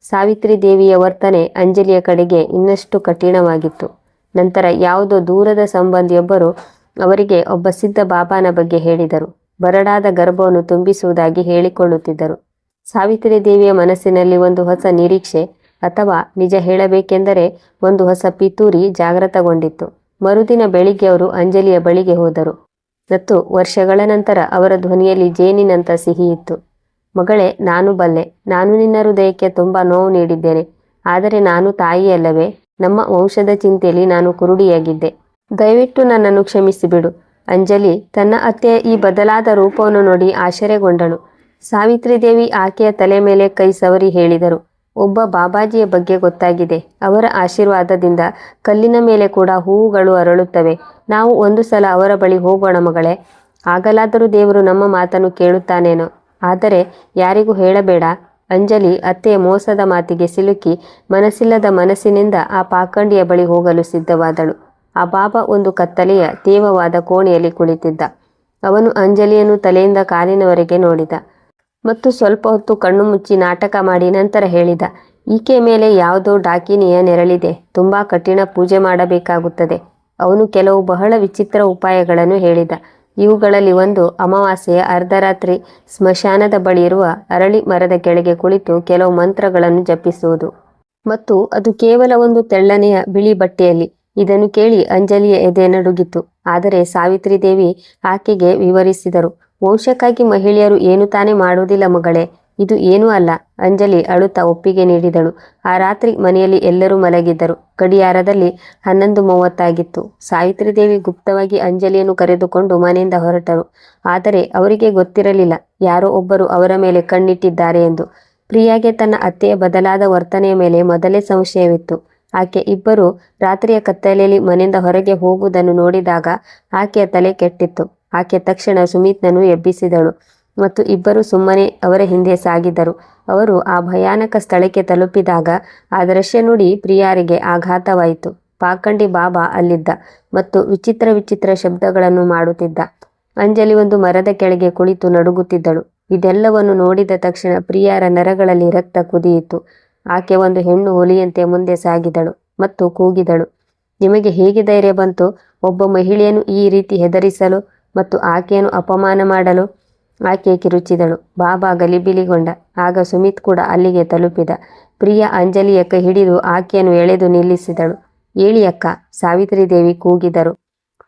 ಸಾವಿತ್ರಿ ದೇವಿಯ ವರ್ತನೆ ಅಂಜಲಿಯ ಕಡೆಗೆ ಇನ್ನಷ್ಟು ಕಠಿಣವಾಗಿತ್ತು. ನಂತರ ಯಾವುದೋ ದೂರದ ಸಂಬಂಧಿಯೊಬ್ಬರು ಅವರಿಗೆ ಒಬ್ಬ ಸಿದ್ಧ ಬಾಬಾನ ಬಗ್ಗೆ ಹೇಳಿದರು. ಬರಡಾದ ಗರ್ಭವನ್ನು ತುಂಬಿಸುವುದಾಗಿ ಹೇಳಿಕೊಳ್ಳುತ್ತಿದ್ದರು. ಸಾವಿತ್ರಿ ದೇವಿಯ ಮನಸ್ಸಿನಲ್ಲಿ ಒಂದು ಹೊಸ ನಿರೀಕ್ಷೆ, ಅಥವಾ ನಿಜ ಹೇಳಬೇಕೆಂದರೆ ಒಂದು ಹೊಸ ಪಿತೂರಿ ಜಾಗೃತಗೊಂಡಿತ್ತು. ಮರುದಿನ ಬೆಳಿಗ್ಗೆ ಅವರು ಅಂಜಲಿಯ ಬಳಿಗೆ ಹೋದರು ಮತ್ತು ವರ್ಷಗಳ ನಂತರ ಅವರ ಧ್ವನಿಯಲ್ಲಿ ಜೇನಿನಂಥ ಸಿಹಿಯಿತ್ತು. ಮಗಳೇ, ನಾನು ಬಲ್ಲೆ. ನಾನು ನಿನ್ನ ಹೃದಯಕ್ಕೆ ತುಂಬ ನೋವು ನೀಡಿದ್ದೇನೆ. ಆದರೆ ನಾನು ತಾಯಿಯಲ್ಲವೇ? ನಮ್ಮ ವಂಶದ ಚಿಂತೆಯಲ್ಲಿ ನಾನು ಕುರುಡಿಯಾಗಿದ್ದೆ. ದಯವಿಟ್ಟು ನನ್ನನ್ನು ಕ್ಷಮಿಸಿಬಿಡು. ಅಂಜಲಿ ತನ್ನ ಅತ್ತೆಯ ಈ ಬದಲಾದ ರೂಪವನ್ನು ನೋಡಿ ಆಶ್ಚರ್ಯಗೊಂಡಳು. ಸಾವಿತ್ರಿ ದೇವಿ ಆಕೆಯ ತಲೆ ಮೇಲೆ ಕೈ ಸವರಿ ಹೇಳಿದರು, ಒಬ್ಬ ಬಾಬಾಜಿಯ ಬಗ್ಗೆ ಗೊತ್ತಾಗಿದೆ. ಅವರ ಆಶೀರ್ವಾದದಿಂದ ಕಲ್ಲಿನ ಮೇಲೆ ಕೂಡ ಹೂವುಗಳು ಅರಳುತ್ತವೆ. ನಾವು ಒಂದು ಸಲ ಅವರ ಬಳಿ ಹೋಗೋಣ ಮಗಳೇ. ಆಗಲಾದರೂ ದೇವರು ನಮ್ಮ ಮಾತನ್ನು ಕೇಳುತ್ತಾನೇನೋ. ಆದರೆ ಯಾರಿಗೂ ಹೇಳಬೇಡ. ಅಂಜಲಿ ಅತ್ತೆಯ ಮೋಸದ ಮಾತಿಗೆ ಸಿಲುಕಿ ಮನಸ್ಸಿಲ್ಲದ ಮನಸ್ಸಿನಿಂದ ಆ ಪಾಖಂಡಿಯ ಬಳಿ ಹೋಗಲು ಸಿದ್ಧವಾದಳು. ಆ ಬಾಬಾ ಒಂದು ಕತ್ತಲೆಯ ತೇವವಾದ ಕೋಣೆಯಲ್ಲಿ ಕುಳಿತಿದ್ದ. ಅವನು ಅಂಜಲಿಯನ್ನು ತಲೆಯಿಂದ ಕಾಲಿನವರೆಗೆ ನೋಡಿದ ಮತ್ತು ಸ್ವಲ್ಪ ಹೊತ್ತು ಕಣ್ಣು ಮುಚ್ಚಿ ನಾಟಕ ಮಾಡಿ ನಂತರ ಹೇಳಿದ, ಈಕೆಯ ಮೇಲೆ ಯಾವುದೋ ಡಾಕಿನಿಯ ನೆರಳಿದೆ. ತುಂಬ ಕಠಿಣ ಪೂಜೆ ಮಾಡಬೇಕಾಗುತ್ತದೆ. ಅವನು ಕೆಲವು ಬಹಳ ವಿಚಿತ್ರ ಉಪಾಯಗಳನ್ನು ಹೇಳಿದ. ಇವುಗಳಲ್ಲಿ ಒಂದು ಅಮಾವಾಸ್ಯೆಯ ಅರ್ಧರಾತ್ರಿ ಸ್ಮಶಾನದ ಬಳಿ ಇರುವ ಅರಳಿ ಮರದ ಕೆಳಗೆ ಕುಳಿತು ಕೆಲವು ಮಂತ್ರಗಳನ್ನು ಜಪಿಸುವುದು, ಮತ್ತು ಅದು ಕೇವಲ ಒಂದು ತೆಳ್ಳನೆಯ ಬಿಳಿ ಬಟ್ಟೆಯಲ್ಲಿ. ಇದನ್ನು ಕೇಳಿ ಅಂಜಲಿಯ ಎದೆ ನಡುಗಿತು. ಆದರೆ ಸಾವಿತ್ರಿ ದೇವಿ ಆಕೆಗೆ ವಿವರಿಸಿದರು, ವಂಶಕ್ಕಾಗಿ ಮಹಿಳೆಯರು ಏನು ತಾನೇ ಮಾಡುವುದಿಲ್ಲ ಮಗಳೇ. ಇದು ಏನೂ ಅಲ್ಲ. ಅಂಜಲಿ ಅಳುತ್ತಾ ಒಪ್ಪಿಗೆ ನೀಡಿದಳು. ಆ ರಾತ್ರಿ ಮನೆಯಲ್ಲಿ ಎಲ್ಲರೂ ಮಲಗಿದ್ದರು. ಗಡಿಯಾರದಲ್ಲಿ 11:30 ಸಾವಿತ್ರಿ ದೇವಿ ಗುಪ್ತವಾಗಿ ಅಂಜಲಿಯನ್ನು ಕರೆದುಕೊಂಡು ಮನೆಯಿಂದ ಹೊರಟರು. ಆದರೆ ಅವರಿಗೆ ಗೊತ್ತಿರಲಿಲ್ಲ ಯಾರೋ ಒಬ್ಬರು ಅವರ ಮೇಲೆ ಕಣ್ಣಿಟ್ಟಿದ್ದಾರೆ ಎಂದು. ಪ್ರಿಯಾಗೆ ತನ್ನ ಅತ್ತೆಯ ಬದಲಾದ ವರ್ತನೆಯ ಮೇಲೆ ಮೊದಲೇ ಸಂಶಯವಿತ್ತು. ಆಕೆ ಇಬ್ಬರು ರಾತ್ರಿಯ ಕತ್ತಲೆಯಲ್ಲಿ ಮನೆಯಿಂದ ಹೊರಗೆ ಹೋಗುವುದನ್ನು ನೋಡಿದಾಗ ಆಕೆಯ ತಲೆ ಕೆಟ್ಟಿತ್ತು. ಆಕೆ ತಕ್ಷಣ ಸುಮಿತ್ನನ್ನು ಎಬ್ಬಿಸಿದಳು ಮತ್ತು ಇಬ್ಬರು ಸುಮ್ಮನೆ ಅವರ ಹಿಂದೆ ಸಾಗಿದರು. ಅವರು ಆ ಭಯಾನಕ ಸ್ಥಳಕ್ಕೆ ತಲುಪಿದಾಗ ಆ ದೃಶ್ಯ ನೋಡಿ ಪ್ರಿಯಾರಿಗೆ ಆಘಾತವಾಯಿತು. ಪಾಖಂಡಿ ಬಾಬಾ ಅಲ್ಲಿದ್ದ ಮತ್ತು ವಿಚಿತ್ರ ವಿಚಿತ್ರ ಶಬ್ದಗಳನ್ನು ಮಾಡುತ್ತಿದ್ದ. ಅಂಜಲಿ ಒಂದು ಮರದ ಕೆಳಗೆ ಕುಳಿತು ನಡುಗುತ್ತಿದ್ದಳು. ಇದೆಲ್ಲವನ್ನು ನೋಡಿದ ತಕ್ಷಣ ಪ್ರಿಯಾರ ನರಗಳಲ್ಲಿ ರಕ್ತ ಕುದಿಯಿತು. ಆಕೆ ಒಂದು ಹೆಣ್ಣು ಹುಲಿಯಂತೆ ಮುಂದೆ ಸಾಗಿದಳು ಮತ್ತು ಕೂಗಿದಳು, ನಿಮಗೆ ಹೇಗೆ ಧೈರ್ಯ ಬಂತು ಒಬ್ಬ ಮಹಿಳೆಯನ್ನು ಈ ರೀತಿ ಹೆದರಿಸಲು ಮತ್ತು ಆಕೆಯನ್ನು ಅಪಮಾನ ಮಾಡಲು? ಆಕೆ ಕಿರುಚಿದಳು. ಬಾಬಾ ಗಲಿಬಿಲಿಗೊಂಡ. ಆಗ ಸುಮಿತ್ ಕೂಡ ಅಲ್ಲಿಗೆ ತಲುಪಿದ. ಪ್ರಿಯಾ ಅಂಜಲಿಯ ಕೈ ಹಿಡಿದು ಆಕೆಯನ್ನು ಎಳೆದು ನಿಲ್ಲಿಸಿದಳು. ಏಳಿ ಅಕ್ಕ, ಸಾವಿತ್ರಿ ದೇವಿ ಕೂಗಿದರು.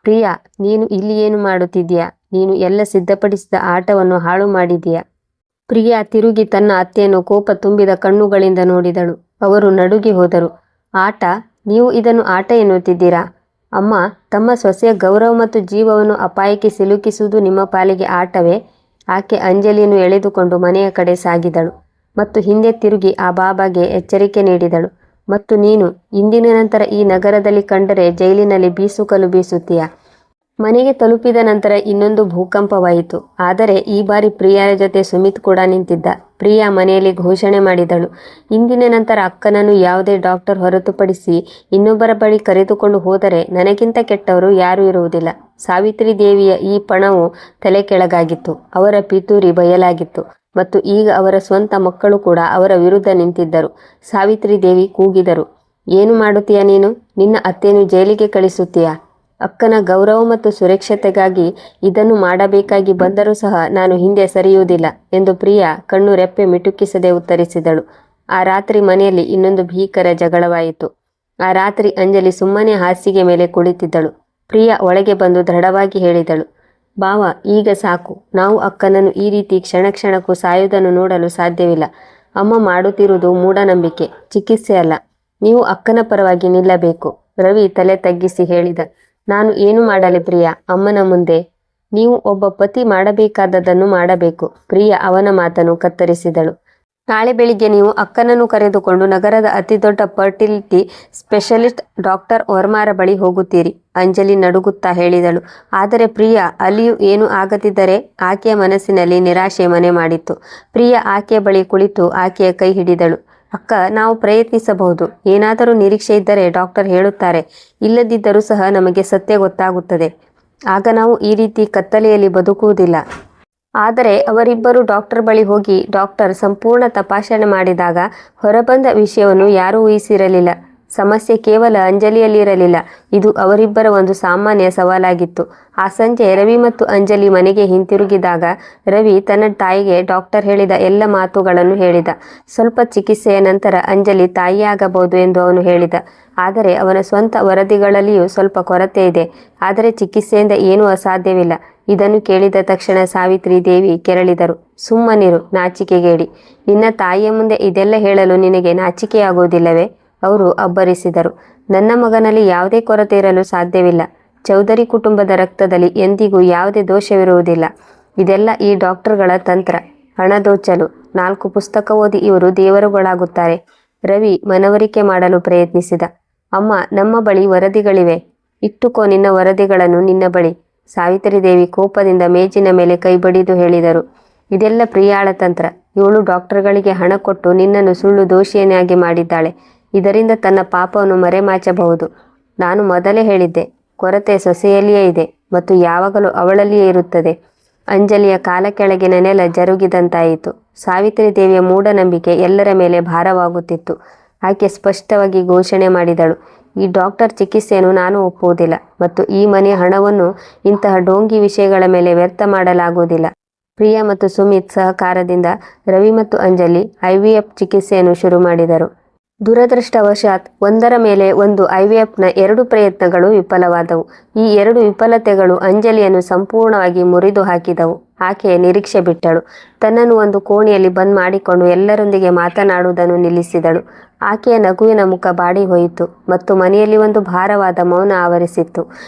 ಪ್ರಿಯಾ, ನೀನು ಇಲ್ಲಿ ಏನು ಮಾಡುತ್ತಿದ್ದೀಯಾ? ನೀನು ಎಲ್ಲ ಸಿದ್ಧಪಡಿಸಿದ ಆಟವನ್ನು ಹಾಳು ಮಾಡಿದೀಯಾ. ಪ್ರಿಯಾ ತಿರುಗಿ ತನ್ನ ಅತ್ತೆಯನ್ನು ಕೋಪ ತುಂಬಿದ ಕಣ್ಣುಗಳಿಂದ ನೋಡಿದಳು. ಅವರು ನಡುಗಿ ಹೋದರು. ಆಟ? ನೀವು ಇದನ್ನು ಆಟ ಎನ್ನುತ್ತಿದ್ದೀರಾ? ಅಮ್ಮ, ತಮ್ಮ ಸೊಸೆಯ ಗೌರವ ಮತ್ತು ಜೀವವನ್ನು ಅಪಾಯಕ್ಕೆ ಸಿಲುಕಿಸುವುದು ನಿಮ್ಮ ಪಾಲಿಗೆ ಆಟವೇ? ಆಕೆ ಅಂಜಲಿಯನ್ನು ಎಳೆದುಕೊಂಡು ಮನೆಯ ಕಡೆ ಸಾಗಿದಳು ಮತ್ತು ಹಿಂದೆ ತಿರುಗಿ ಆ ಬಾಬಾಗೆ ಎಚ್ಚರಿಕೆ ನೀಡಿದಳು. ಮತ್ತು ನೀನು ಇಂದಿನ ನಂತರ ಈ ನಗರದಲ್ಲಿ ಕಂಡರೆ ಜೈಲಿನಲ್ಲಿ ಬೀಸುಕಲ್ಲು ಬೀಸುತ್ತೀಯ. ಮನೆಗೆ ತಲುಪಿದ ನಂತರ ಇನ್ನೊಂದು ಭೂಕಂಪವಾಯಿತು. ಆದರೆ ಈ ಬಾರಿ ಪ್ರಿಯಾರ ಜೊತೆ ಸುಮಿತ್ ಕೂಡ ನಿಂತಿದ್ದ. ಪ್ರಿಯಾ ಮನೆಯಲ್ಲಿ ಘೋಷಣೆ ಮಾಡಿದಳು, ಇಂದಿನ ನಂತರ ಅಕ್ಕನನ್ನು ಯಾವುದೇ ಡಾಕ್ಟರ್ ಹೊರತುಪಡಿಸಿ ಇನ್ನೊಬ್ಬರ ಬಳಿ ಕರೆದುಕೊಂಡು ಹೋದರೆ ನನಗಿಂತ ಕೆಟ್ಟವರು ಯಾರೂ ಇರುವುದಿಲ್ಲ. ಸಾವಿತ್ರಿ ದೇವಿಯ ಈ ಪಣವು ತಲೆ ಕೆಳಗಾಗಿತ್ತು. ಅವರ ಪಿತೂರಿ ಬಯಲಾಗಿತ್ತು ಮತ್ತು ಈಗ ಅವರ ಸ್ವಂತ ಮಕ್ಕಳು ಕೂಡ ಅವರ ವಿರುದ್ಧ ನಿಂತಿದ್ದರು. ಸಾವಿತ್ರಿ ದೇವಿ ಕೂಗಿದರು, ಏನು ಮಾಡುತ್ತೀಯ ನೀನು? ನಿನ್ನ ಅತ್ತೆಯನ್ನು ಜೈಲಿಗೆ ಕಳಿಸುತ್ತೀಯಾ? ಅಕ್ಕನ ಗೌರವ ಮತ್ತು ಸುರಕ್ಷತೆಗಾಗಿ ಇದನ್ನು ಮಾಡಬೇಕಾಗಿ ಬಂದರೂ ಸಹ ನಾನು ಹಿಂದೆ ಸರಿಯುವುದಿಲ್ಲ ಎಂದು ಪ್ರಿಯಾ ಕಣ್ಣು ರೆಪ್ಪೆ ಮಿಟುಕಿಸದೆ ಉತ್ತರಿಸಿದಳು. ಆ ರಾತ್ರಿ ಮನೆಯಲ್ಲಿ ಇನ್ನೊಂದು ಭೀಕರ ಜಗಳವಾಯಿತು. ಆ ರಾತ್ರಿ ಅಂಜಲಿ ಸುಮ್ಮನೆ ಹಾಸಿಗೆ ಮೇಲೆ ಕುಳಿತಿದ್ದಳು. ಪ್ರಿಯಾ ಒಳಗೆ ಬಂದು ದೃಢವಾಗಿ ಹೇಳಿದಳು, ಬಾವ, ಈಗ ಸಾಕು. ನಾವು ಅಕ್ಕನನ್ನು ಈ ರೀತಿ ಕ್ಷಣ ಕ್ಷಣಕ್ಕೂ ಸಾಯುವುದನ್ನು ನೋಡಲು ಸಾಧ್ಯವಿಲ್ಲ. ಅಮ್ಮ ಮಾಡುತ್ತಿರುವುದು ಮೂಢನಂಬಿಕೆ, ಚಿಕಿತ್ಸೆ ಅಲ್ಲ. ನೀವು ಅಕ್ಕನ ಪರವಾಗಿ ನಿಲ್ಲಬೇಕು. ರವಿ ತಲೆ ತಗ್ಗಿಸಿ ಹೇಳಿದ, ನಾನು ಏನು ಮಾಡಲಿ ಪ್ರಿಯಾ? ಅಮ್ಮನ ಮುಂದೆ ನೀವು ಒಬ್ಬ ಪತಿ ಮಾಡಬೇಕಾದದನ್ನು ಮಾಡಬೇಕು. ಪ್ರಿಯಾ ಅವನ ಮಾತನ್ನು ಕತ್ತರಿಸಿದಳು. ನಾಳೆ ಬೆಳಿಗ್ಗೆ ನೀವು ಅಕ್ಕನನ್ನು ಕರೆದುಕೊಂಡು ನಗರದ ಅತಿದೊಡ್ಡ ಫರ್ಟಿಲಿಟಿ ಸ್ಪೆಷಲಿಸ್ಟ್ ಡಾಕ್ಟರ್ ವರ್ಮಾರ ಬಳಿ ಹೋಗುತ್ತೀರಿ, ಅಂಜಲಿ ನಡುಗುತ್ತಾ ಹೇಳಿದಳು. ಆದರೆ ಪ್ರಿಯಾ, ಅಲ್ಲಿಯೂ ಏನು ಆಗದಿದ್ದರೆ? ಆಕೆಯ ಮನಸ್ಸಿನಲ್ಲಿ ನಿರಾಶೆ ಮನೆ ಮಾಡಿತ್ತು. ಪ್ರಿಯಾ ಆಕೆಯ ಬಳಿ ಕುಳಿತು ಆಕೆಯ ಕೈ ಹಿಡಿದಳು. ಅಕ್ಕ, ನಾವು ಪ್ರಯತ್ನಿಸಬಹುದು. ಏನಾದರೂ ನಿರೀಕ್ಷೆ ಇದ್ದರೆ ಡಾಕ್ಟರ್ ಹೇಳುತ್ತಾರೆ. ಇಲ್ಲದಿದ್ದರೂ ಸಹ ನಮಗೆ ಸತ್ಯ ಗೊತ್ತಾಗುತ್ತದೆ. ಆಗ ನಾವು ಈ ರೀತಿ ಕತ್ತಲೆಯಲ್ಲಿ ಬದುಕುವುದಿಲ್ಲ. ಆದರೆ ಅವರಿಬ್ಬರು ಡಾಕ್ಟರ್ ಬಳಿ ಹೋಗಿ ಡಾಕ್ಟರ್ ಸಂಪೂರ್ಣ ತಪಾಸಣೆ ಮಾಡಿದಾಗ ಹೊರಬಂದ ವಿಷಯವನ್ನು ಯಾರೂ ಊಹಿಸಿರಲಿಲ್ಲ. ಸಮಸ್ಯೆ ಕೇವಲ ಅಂಜಲಿಯಲ್ಲಿರಲಿಲ್ಲ. ಇದು ಅವರಿಬ್ಬರ ಒಂದು ಸಾಮಾನ್ಯ ಸವಾಲಾಗಿತ್ತು. ಆ ಸಂಜೆ ರವಿ ಮತ್ತು ಅಂಜಲಿ ಮನೆಗೆ ಹಿಂತಿರುಗಿದಾಗ ರವಿ ತನ್ನ ತಾಯಿಗೆ ಡಾಕ್ಟರ್ ಹೇಳಿದ ಎಲ್ಲ ಮಾತುಗಳನ್ನು ಹೇಳಿದ. ಸ್ವಲ್ಪ ಚಿಕಿತ್ಸೆಯ ನಂತರ ಅಂಜಲಿ ತಾಯಿಯಾಗಬಹುದು ಎಂದು ಅವನು ಹೇಳಿದ. ಆದರೆ ಅವನ ಸ್ವಂತ ವರದಿಗಳಲ್ಲಿಯೂ ಸ್ವಲ್ಪ ಕೊರತೆ ಇದೆ. ಆದರೆ ಚಿಕಿತ್ಸೆಯಿಂದ ಏನೂ ಅಸಾಧ್ಯವಿಲ್ಲ. ಇದನ್ನು ಕೇಳಿದ ತಕ್ಷಣ ಸಾವಿತ್ರಿ ದೇವಿ ಕೆರಳಿದರು. ಸುಮ್ಮನಿರು, ನಾಚಿಕೆಗೇಡಿ. ನಿನ್ನ ತಾಯಿಯ ಮುಂದೆ ಇದೆಲ್ಲ ಹೇಳಲು ನಿನಗೆ ನಾಚಿಕೆಯಾಗುವುದಿಲ್ಲವೇ? ಅವರು ಅಬ್ಬರಿಸಿದರು. ನನ್ನ ಮಗನಲ್ಲಿ ಯಾವುದೇ ಕೊರತೆ ಇರಲು ಸಾಧ್ಯವಿಲ್ಲ. ಚೌಧರಿ ಕುಟುಂಬದ ರಕ್ತದಲ್ಲಿ ಎಂದಿಗೂ ಯಾವುದೇ ದೋಷವಿರುವುದಿಲ್ಲ. ಇದೆಲ್ಲ ಈ ಡಾಕ್ಟರ್ಗಳ ತಂತ್ರ, ಹಣ ದೋಚಲು. 4 ಪುಸ್ತಕ ಓದಿ ಇವರು ದೇವರುಗಳಾಗುತ್ತಾರೆ. ರವಿ ಮನವರಿಕೆ ಮಾಡಲು ಪ್ರಯತ್ನಿಸಿದ. ಅಮ್ಮ, ನಮ್ಮ ಬಳಿ ವರದಿಗಳಿವೆ. ಇಟ್ಟುಕೋ ನಿನ್ನ ವರದಿಗಳನ್ನು ನಿನ್ನ ಬಳಿ. ಸಾವಿತ್ರಿ ದೇವಿ ಕೋಪದಿಂದ ಮೇಜಿನ ಮೇಲೆ ಕೈ ಬಡಿದು ಹೇಳಿದರು. ಇದೆಲ್ಲ ಪ್ರಿಯಾಳ ತಂತ್ರ. ಇವಳು ಡಾಕ್ಟರ್ಗಳಿಗೆ ಹಣ ಕೊಟ್ಟು ನಿನ್ನನ್ನು ಸುಳ್ಳು ದೋಷಿಯನ್ನಾಗಿ ಮಾಡಿದ್ದಾಳೆ. ಇದರಿಂದ ತನ್ನ ಪಾಪವನ್ನು ಮರೆಮಾಚಬಹುದು. ನಾನು ಮೊದಲೇ ಹೇಳಿದ್ದೆ, ಕೊರತೆ ಸೊಸೆಯಲ್ಲಿಯೇ ಇದೆ ಮತ್ತು ಯಾವಾಗಲೂ ಅವಳಲ್ಲಿಯೇ ಇರುತ್ತದೆ. ಅಂಜಲಿಯ ಕಾಲ ಕೆಳಗಿನ ನೆಲ ಜರುಗಿದಂತಾಯಿತು. ಸಾವಿತ್ರಿ ದೇವಿಯ ಮೂಢನಂಬಿಕೆ ಎಲ್ಲರ ಮೇಲೆ ಭಾರವಾಗುತ್ತಿತ್ತು. ಆಕೆ ಸ್ಪಷ್ಟವಾಗಿ ಘೋಷಣೆ ಮಾಡಿದಳು, ಈ ಡಾಕ್ಟರ್ ಚಿಕಿತ್ಸೆಯನ್ನು ನಾನು ಒಪ್ಪುವುದಿಲ್ಲ ಮತ್ತು ಈ ಮನೆಯ ಹಣವನ್ನು ಇಂತಹ ಡೋಂಗಿ ವಿಷಯಗಳ ಮೇಲೆ ವ್ಯರ್ಥ ಮಾಡಲಾಗುವುದಿಲ್ಲ. ಪ್ರಿಯಾ ಮತ್ತು ಸುಮಿತ್ ಸಹಕಾರದಿಂದ ರವಿ ಮತ್ತು ಅಂಜಲಿ IVF ಚಿಕಿತ್ಸೆಯನ್ನು ಶುರು ಮಾಡಿದರು. ದುರದೃಷ್ಟವಶಾತ್ ಒಂದರ ಮೇಲೆ ಒಂದು IVFನ 2 ಪ್ರಯತ್ನಗಳು ವಿಫಲವಾದವು. ಈ 2 ವಿಫಲತೆಗಳು ಅಂಜಲಿಯನ್ನು ಸಂಪೂರ್ಣವಾಗಿ ಮುರಿದು ಹಾಕಿದವು. ಆಕೆ ನಿರೀಕ್ಷೆ ಬಿಟ್ಟಳು. ತನ್ನನ್ನು ಒಂದು ಕೋಣೆಯಲ್ಲಿ ಬಂದ್ ಮಾಡಿಕೊಂಡು ಎಲ್ಲರೊಂದಿಗೆ ಮಾತನಾಡುವುದನ್ನು ನಿಲ್ಲಿಸಿದಳು. ಆಕೆಯ ನಗುವಿನ ಮುಖ ಬಾಡಿ ಹೋಯಿತು ಮತ್ತು ಮನೆಯಲ್ಲಿ ಒಂದು ಭಾರವಾದ ಮೌನ ಆವರಿಸಿತ್ತು.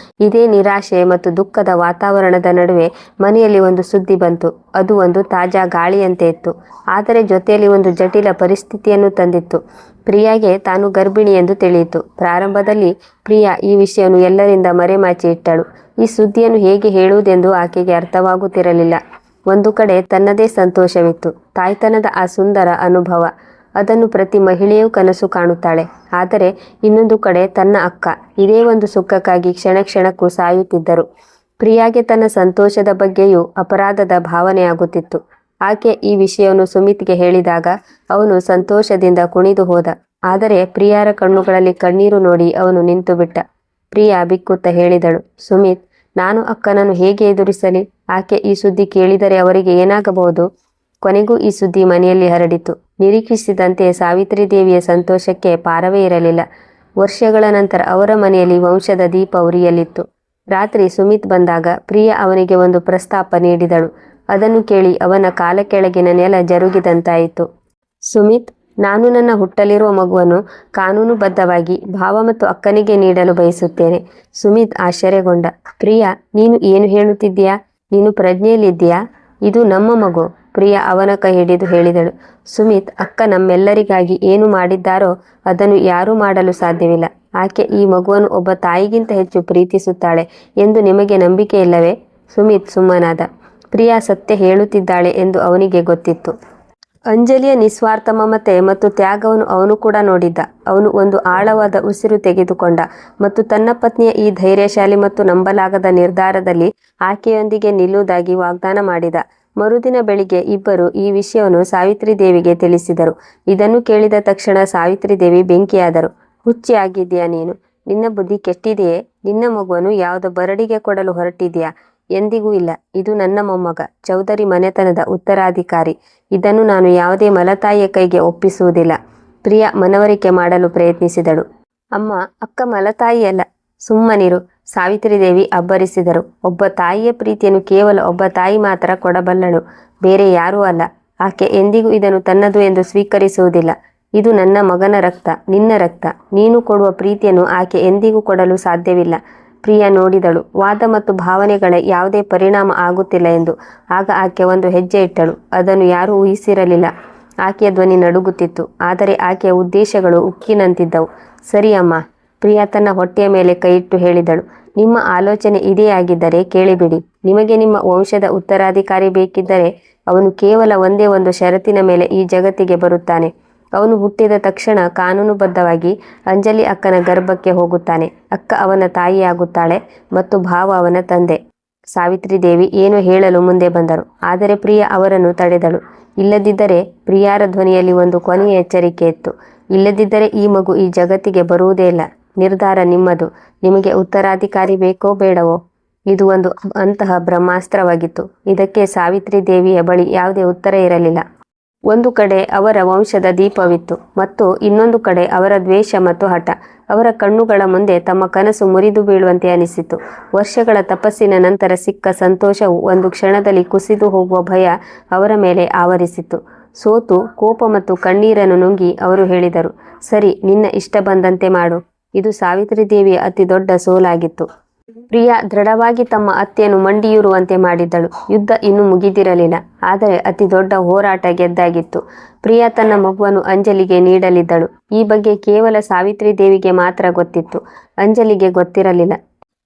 ಇದೇ ನಿರಾಶೆ ಮತ್ತು ದುಃಖದ ವಾತಾವರಣದ ನಡುವೆ ಮನೆಯಲ್ಲಿ ಒಂದು ಸುದ್ದಿ ಬಂತು. ಅದು ಒಂದು ತಾಜಾ ಗಾಳಿಯಂತೆ ಇತ್ತು, ಆದರೆ ಜೊತೆಯಲ್ಲಿ ಒಂದು ಜಟಿಲ ಪರಿಸ್ಥಿತಿಯನ್ನು ತಂದಿತ್ತು. ಪ್ರಿಯಾಗೆ ತಾನು ಗರ್ಭಿಣಿ ಎಂದು ತಿಳಿಯಿತು. ಪ್ರಾರಂಭದಲ್ಲಿ ಪ್ರಿಯಾ ಈ ವಿಷಯವನ್ನು ಎಲ್ಲರಿಂದ ಮರೆಮಾಚಿ ಇಟ್ಟಳು. ಈ ಸುದ್ದಿಯನ್ನು ಹೇಗೆ ಹೇಳುವುದೆಂದು ಆಕೆಗೆ ಅರ್ಥವಾಗುತ್ತಿರಲಿಲ್ಲ. ಒಂದು ಕಡೆ ತನ್ನದೇ ಸಂತೋಷವಿತ್ತು, ತಾಯ್ತನದ ಆ ಸುಂದರ ಅನುಭವ. ಅದನ್ನು ಪ್ರತಿ ಮಹಿಳೆಯೂ ಕನಸು ಕಾಣುತ್ತಾಳೆ. ಆದರೆ ಇನ್ನೊಂದು ಕಡೆ ತನ್ನ ಅಕ್ಕ ಇದೇ ಒಂದು ಸುಖಕ್ಕಾಗಿ ಕ್ಷಣ ಕ್ಷಣಕ್ಕೂ ಸಾಯುತ್ತಿದ್ದರು. ಪ್ರಿಯಾಗೆ ತನ್ನ ಸಂತೋಷದ ಬಗ್ಗೆಯೂ ಅಪರಾಧದ ಭಾವನೆಯಾಗುತ್ತಿತ್ತು. ಆಕೆ ಈ ವಿಷಯವನ್ನು ಸುಮಿತ್ಗೆ ಹೇಳಿದಾಗ ಅವನು ಸಂತೋಷದಿಂದ ಕುಣಿದು ಹೋದ. ಆದರೆ ಪ್ರಿಯಾರ ಕಣ್ಣುಗಳಲ್ಲಿ ಕಣ್ಣೀರು ನೋಡಿ ಅವನು ನಿಂತು ಬಿಟ್ಟ. ಪ್ರಿಯಾ ಬಿಕ್ಕುತ್ತಾ ಹೇಳಿದಳು, ಸುಮಿತ್, ನಾನು ಅಕ್ಕನನ್ನು ಹೇಗೆ ಎದುರಿಸಲಿ? ಆಕೆ ಈ ಸುದ್ದಿ ಕೇಳಿದರೆ ಅವರಿಗೆ ಏನಾಗಬಹುದು? ಕೊನೆಗೂ ಈ ಸುದ್ದಿ ಮನೆಯಲ್ಲಿ ಹರಡಿತು. ನಿರೀಕ್ಷಿಸಿದಂತೆ ಸಾವಿತ್ರಿ ದೇವಿಯ ಸಂತೋಷಕ್ಕೆ ಪಾರವೇ ಇರಲಿಲ್ಲ. ವರ್ಷಗಳ ನಂತರ ಅವರ ಮನೆಯಲ್ಲಿ ವಂಶದ ದೀಪ ಉರಿಯಲಿತ್ತು. ರಾತ್ರಿ ಸುಮಿತ್ ಬಂದಾಗ ಪ್ರಿಯಾ ಅವನಿಗೆ ಒಂದು ಪ್ರಸ್ತಾಪ ನೀಡಿದಳು. ಅದನ್ನು ಕೇಳಿ ಅವನ ಕಾಲ ಕೆಳಗಿನ ನೆಲ ಜರುಗಿದಂತಾಯಿತು. ಸುಮಿತ್, ನಾನು ನನ್ನ ಹುಟ್ಟಲಿರುವ ಮಗುವನ್ನು ಕಾನೂನುಬದ್ಧವಾಗಿ ಭಾವ ಮತ್ತು ಅಕ್ಕನಿಗೆ ನೀಡಲು ಬಯಸುತ್ತೇನೆ. ಸುಮಿತ್ ಆಶ್ಚರ್ಯಗೊಂಡ. ಪ್ರಿಯಾ, ನೀನು ಏನು ಹೇಳುತ್ತಿದ್ದೀಯಾ? ನೀನು ಪ್ರಜ್ಞೆಯಲ್ಲಿದ್ದೀಯಾ? ಇದು ನಮ್ಮ ಮಗು, ಪ್ರಿಯಾ ಅವನ ಕೈ ಹಿಡಿದು ಹೇಳಿದಳು. ಸುಮಿತ್, ಅಕ್ಕ ನಮ್ಮೆಲ್ಲರಿಗಾಗಿ ಏನು ಮಾಡಿದ್ದಾರೋ ಅದನ್ನು ಯಾರೂ ಮಾಡಲು ಸಾಧ್ಯವಿಲ್ಲ. ಆಕೆ ಈ ಮಗುವನ್ನು ಒಬ್ಬ ತಾಯಿಗಿಂತ ಹೆಚ್ಚು ಪ್ರೀತಿಸುತ್ತಾಳೆ ಎಂದು ನಿಮಗೆ ನಂಬಿಕೆ ಇಲ್ಲವೇ? ಸುಮಿತ್ ಸುಮ್ಮನಾದ. ಪ್ರಿಯಾ ಸತ್ಯ ಹೇಳುತ್ತಿದ್ದಾಳೆ ಎಂದು ಅವನಿಗೆ ಗೊತ್ತಿತ್ತು. ಅಂಜಲಿಯ ನಿಸ್ವಾರ್ಥ ಮಮತೆ ಮತ್ತು ತ್ಯಾಗವನ್ನು ಅವನು ಕೂಡ ನೋಡಿದ್ದ. ಅವನು ಒಂದು ಆಳವಾದ ಉಸಿರು ತೆಗೆದುಕೊಂಡ ಮತ್ತು ತನ್ನ ಪತ್ನಿಯ ಈ ಧೈರ್ಯಶಾಲಿ ಮತ್ತು ನಂಬಲಾಗದ ನಿರ್ಧಾರದಲ್ಲಿ ಆಕೆಯೊಂದಿಗೆ ನಿಲ್ಲುವುದಾಗಿ ವಾಗ್ದಾನ ಮಾಡಿದ. ಮರುದಿನ ಬೆಳಿಗ್ಗೆ ಇಬ್ಬರು ಈ ವಿಷಯವನ್ನು ಸಾವಿತ್ರಿ ದೇವಿಗೆ ತಿಳಿಸಿದರು. ಇದನ್ನು ಕೇಳಿದ ತಕ್ಷಣ ಸಾವಿತ್ರಿ ದೇವಿ ಬೆಂಕಿಯಾದರು. ಹುಚ್ಚಿ ಆಗಿದ್ದೀಯಾ ನೀನು? ನಿನ್ನ ಬುದ್ಧಿ ಕೆಟ್ಟಿದೆಯೇ? ನಿನ್ನ ಮಗುವನ್ನು ಯಾವುದೋ ಬರಡಿಗೆ ಕೊಡಲು ಹೊರಟಿದೆಯಾ? ಎಂದಿಗೂ ಇಲ್ಲ. ಇದು ನನ್ನ ಮೊಮ್ಮಗ, ಚೌಧರಿ ಮನೆತನದ ಉತ್ತರಾಧಿಕಾರಿ. ಇದನ್ನು ನಾನು ಯಾವುದೇ ಮಲತಾಯಿಯ ಕೈಗೆ ಒಪ್ಪಿಸುವುದಿಲ್ಲ. ಪ್ರಿಯಾ ಮನವರಿಕೆ ಮಾಡಲು ಪ್ರಯತ್ನಿಸಿದಳು. ಅಮ್ಮ, ಅಕ್ಕ ಮಲತಾಯಿಯಲ್ಲ. ಸುಮ್ಮನಿರು, ಸಾವಿತ್ರಿ ದೇವಿ ಅಬ್ಬರಿಸಿದರು. ಒಬ್ಬ ತಾಯಿಯ ಪ್ರೀತಿಯನ್ನು ಕೇವಲ ಒಬ್ಬ ತಾಯಿ ಮಾತ್ರ ಕೊಡಬಲ್ಲಳು, ಬೇರೆ ಯಾರೂ ಅಲ್ಲ. ಆಕೆ ಎಂದಿಗೂ ಇದನ್ನು ತನ್ನದು ಎಂದು ಸ್ವೀಕರಿಸುವುದಿಲ್ಲ. ಇದು ನನ್ನ ಮಗನ ರಕ್ತ, ನಿನ್ನ ರಕ್ತ. ನೀನು ಕೊಡುವ ಪ್ರೀತಿಯನ್ನು ಆಕೆ ಎಂದಿಗೂ ಕೊಡಲು ಸಾಧ್ಯವಿಲ್ಲ. ಪ್ರಿಯಾ ನೋಡಿದಳು, ವಾದ ಮತ್ತು ಭಾವನೆಗಳ ಯಾವುದೇ ಪರಿಣಾಮ ಆಗುತ್ತಿಲ್ಲ ಎಂದು. ಆಗ ಆಕೆ ಒಂದು ಹೆಜ್ಜೆ ಇಟ್ಟಳು. ಅದನ್ನು ಯಾರೂ ಊಹಿಸಿರಲಿಲ್ಲ. ಆಕೆಯ ಧ್ವನಿ ನಡುಗುತ್ತಿತ್ತು, ಆದರೆ ಆಕೆಯ ಉದ್ದೇಶಗಳು ಉಕ್ಕಿನಂತಿದ್ದವು. ಸರಿ ಅಮ್ಮ, ಪ್ರಿಯಾ ತನ್ನ ಹೊಟ್ಟೆಯ ಮೇಲೆ ಕೈಯಿಟ್ಟು ಹೇಳಿದಳು. ನಿಮ್ಮ ಆಲೋಚನೆ ಇದೇ ಆಗಿದ್ದರೆ ಕೇಳಿಬಿಡಿ. ನಿಮಗೆ ನಿಮ್ಮ ವಂಶದ ಉತ್ತರಾಧಿಕಾರಿ ಬೇಕಿದ್ದರೆ ಅವನು ಕೇವಲ ಒಂದೇ ಒಂದು ಷರತ್ತಿನ ಮೇಲೆ ಈ ಜಗತ್ತಿಗೆ ಬರುತ್ತಾನೆ. ಅವನು ಹುಟ್ಟಿದ ತಕ್ಷಣ ಕಾನೂನುಬದ್ಧವಾಗಿ ಅಂಜಲಿ ಅಕ್ಕನ ಗರ್ಭಕ್ಕೆ ಹೋಗುತ್ತಾನೆ. ಅಕ್ಕ ಅವನ ತಾಯಿಯಾಗುತ್ತಾಳೆ ಮತ್ತು ಭಾವ ಅವನ ತಂದೆ. ಸಾವಿತ್ರಿ ದೇವಿ ಏನು ಹೇಳಲು ಮುಂದೆ ಬಂದರು, ಆದರೆ ಪ್ರಿಯಾ ಅವರನ್ನು ತಡೆದಳು. ಇಲ್ಲದಿದ್ದರೆ, ಪ್ರಿಯಾರ ಧ್ವನಿಯಲ್ಲಿ ಒಂದು ಕೊನೆಯ ಎಚ್ಚರಿಕೆ ಇತ್ತು, ಇಲ್ಲದಿದ್ದರೆ ಈ ಮಗು ಈ ಜಗತ್ತಿಗೆ ಬರುವುದೇ ಇಲ್ಲ. ನಿರ್ಧಾರ ನಿಮ್ಮದು. ನಿಮಗೆ ಉತ್ತರಾಧಿಕಾರಿ ಬೇಕೋ ಬೇಡವೋ? ಇದು ಒಂದು ಅಂತಹ ಬ್ರಹ್ಮಾಸ್ತ್ರವಾಗಿತ್ತು. ಇದಕ್ಕೆ ಸಾವಿತ್ರಿ ದೇವಿಯ ಬಳಿ ಯಾವುದೇ ಉತ್ತರ ಇರಲಿಲ್ಲ. ಒಂದು ಕಡೆ ಅವರ ವಂಶದ ದೀಪವಿತ್ತು ಮತ್ತು ಇನ್ನೊಂದು ಕಡೆ ಅವರ ದ್ವೇಷ ಮತ್ತು ಹಠ. ಅವರ ಕಣ್ಣುಗಳ ಮುಂದೆ ತಮ್ಮ ಕನಸು ಮುರಿದು ಬೀಳುವಂತೆ ಅನಿಸಿತು. ವರ್ಷಗಳ ತಪಸ್ಸಿನ ನಂತರ ಸಿಕ್ಕ ಸಂತೋಷವು ಒಂದು ಕ್ಷಣದಲ್ಲಿ ಕುಸಿದು ಹೋಗುವ ಭಯ ಅವರ ಮೇಲೆ ಆವರಿಸಿತು. ಸೋತು ಕೋಪ ಮತ್ತು ಕಣ್ಣೀರನ್ನು ನುಂಗಿ ಅವರು ಹೇಳಿದರು, ಸರಿ, ನಿನ್ನ ಇಷ್ಟ ಬಂದಂತೆ ಮಾಡು. ಇದು ಸಾವಿತ್ರಿ ದೇವಿಯ ಅತಿ ದೊಡ್ಡ ಸೋಲಾಗಿತ್ತು. ಪ್ರಿಯಾ ದೃಢವಾಗಿ ತಮ್ಮ ಅತ್ತೆಯನ್ನು ಮಂಡಿಯೂರುವಂತೆ ಮಾಡಿದ್ದಳು. ಯುದ್ಧ ಇನ್ನೂ ಮುಗಿದಿರಲಿಲ್ಲ, ಆದರೆ ಅತಿ ದೊಡ್ಡ ಹೋರಾಟ ಗೆದ್ದಾಗಿತ್ತು. ಪ್ರಿಯಾ ತನ್ನ ಮಗುವನ್ನು ಅಂಜಲಿಗೆ ನೀಡಲಿದ್ದಳು. ಈ ಬಗ್ಗೆ ಕೇವಲ ಸಾವಿತ್ರಿ ದೇವಿಗೆ ಮಾತ್ರ ಗೊತ್ತಿತ್ತು. ಅಂಜಲಿಗೆ ಗೊತ್ತಿರಲಿಲ್ಲ.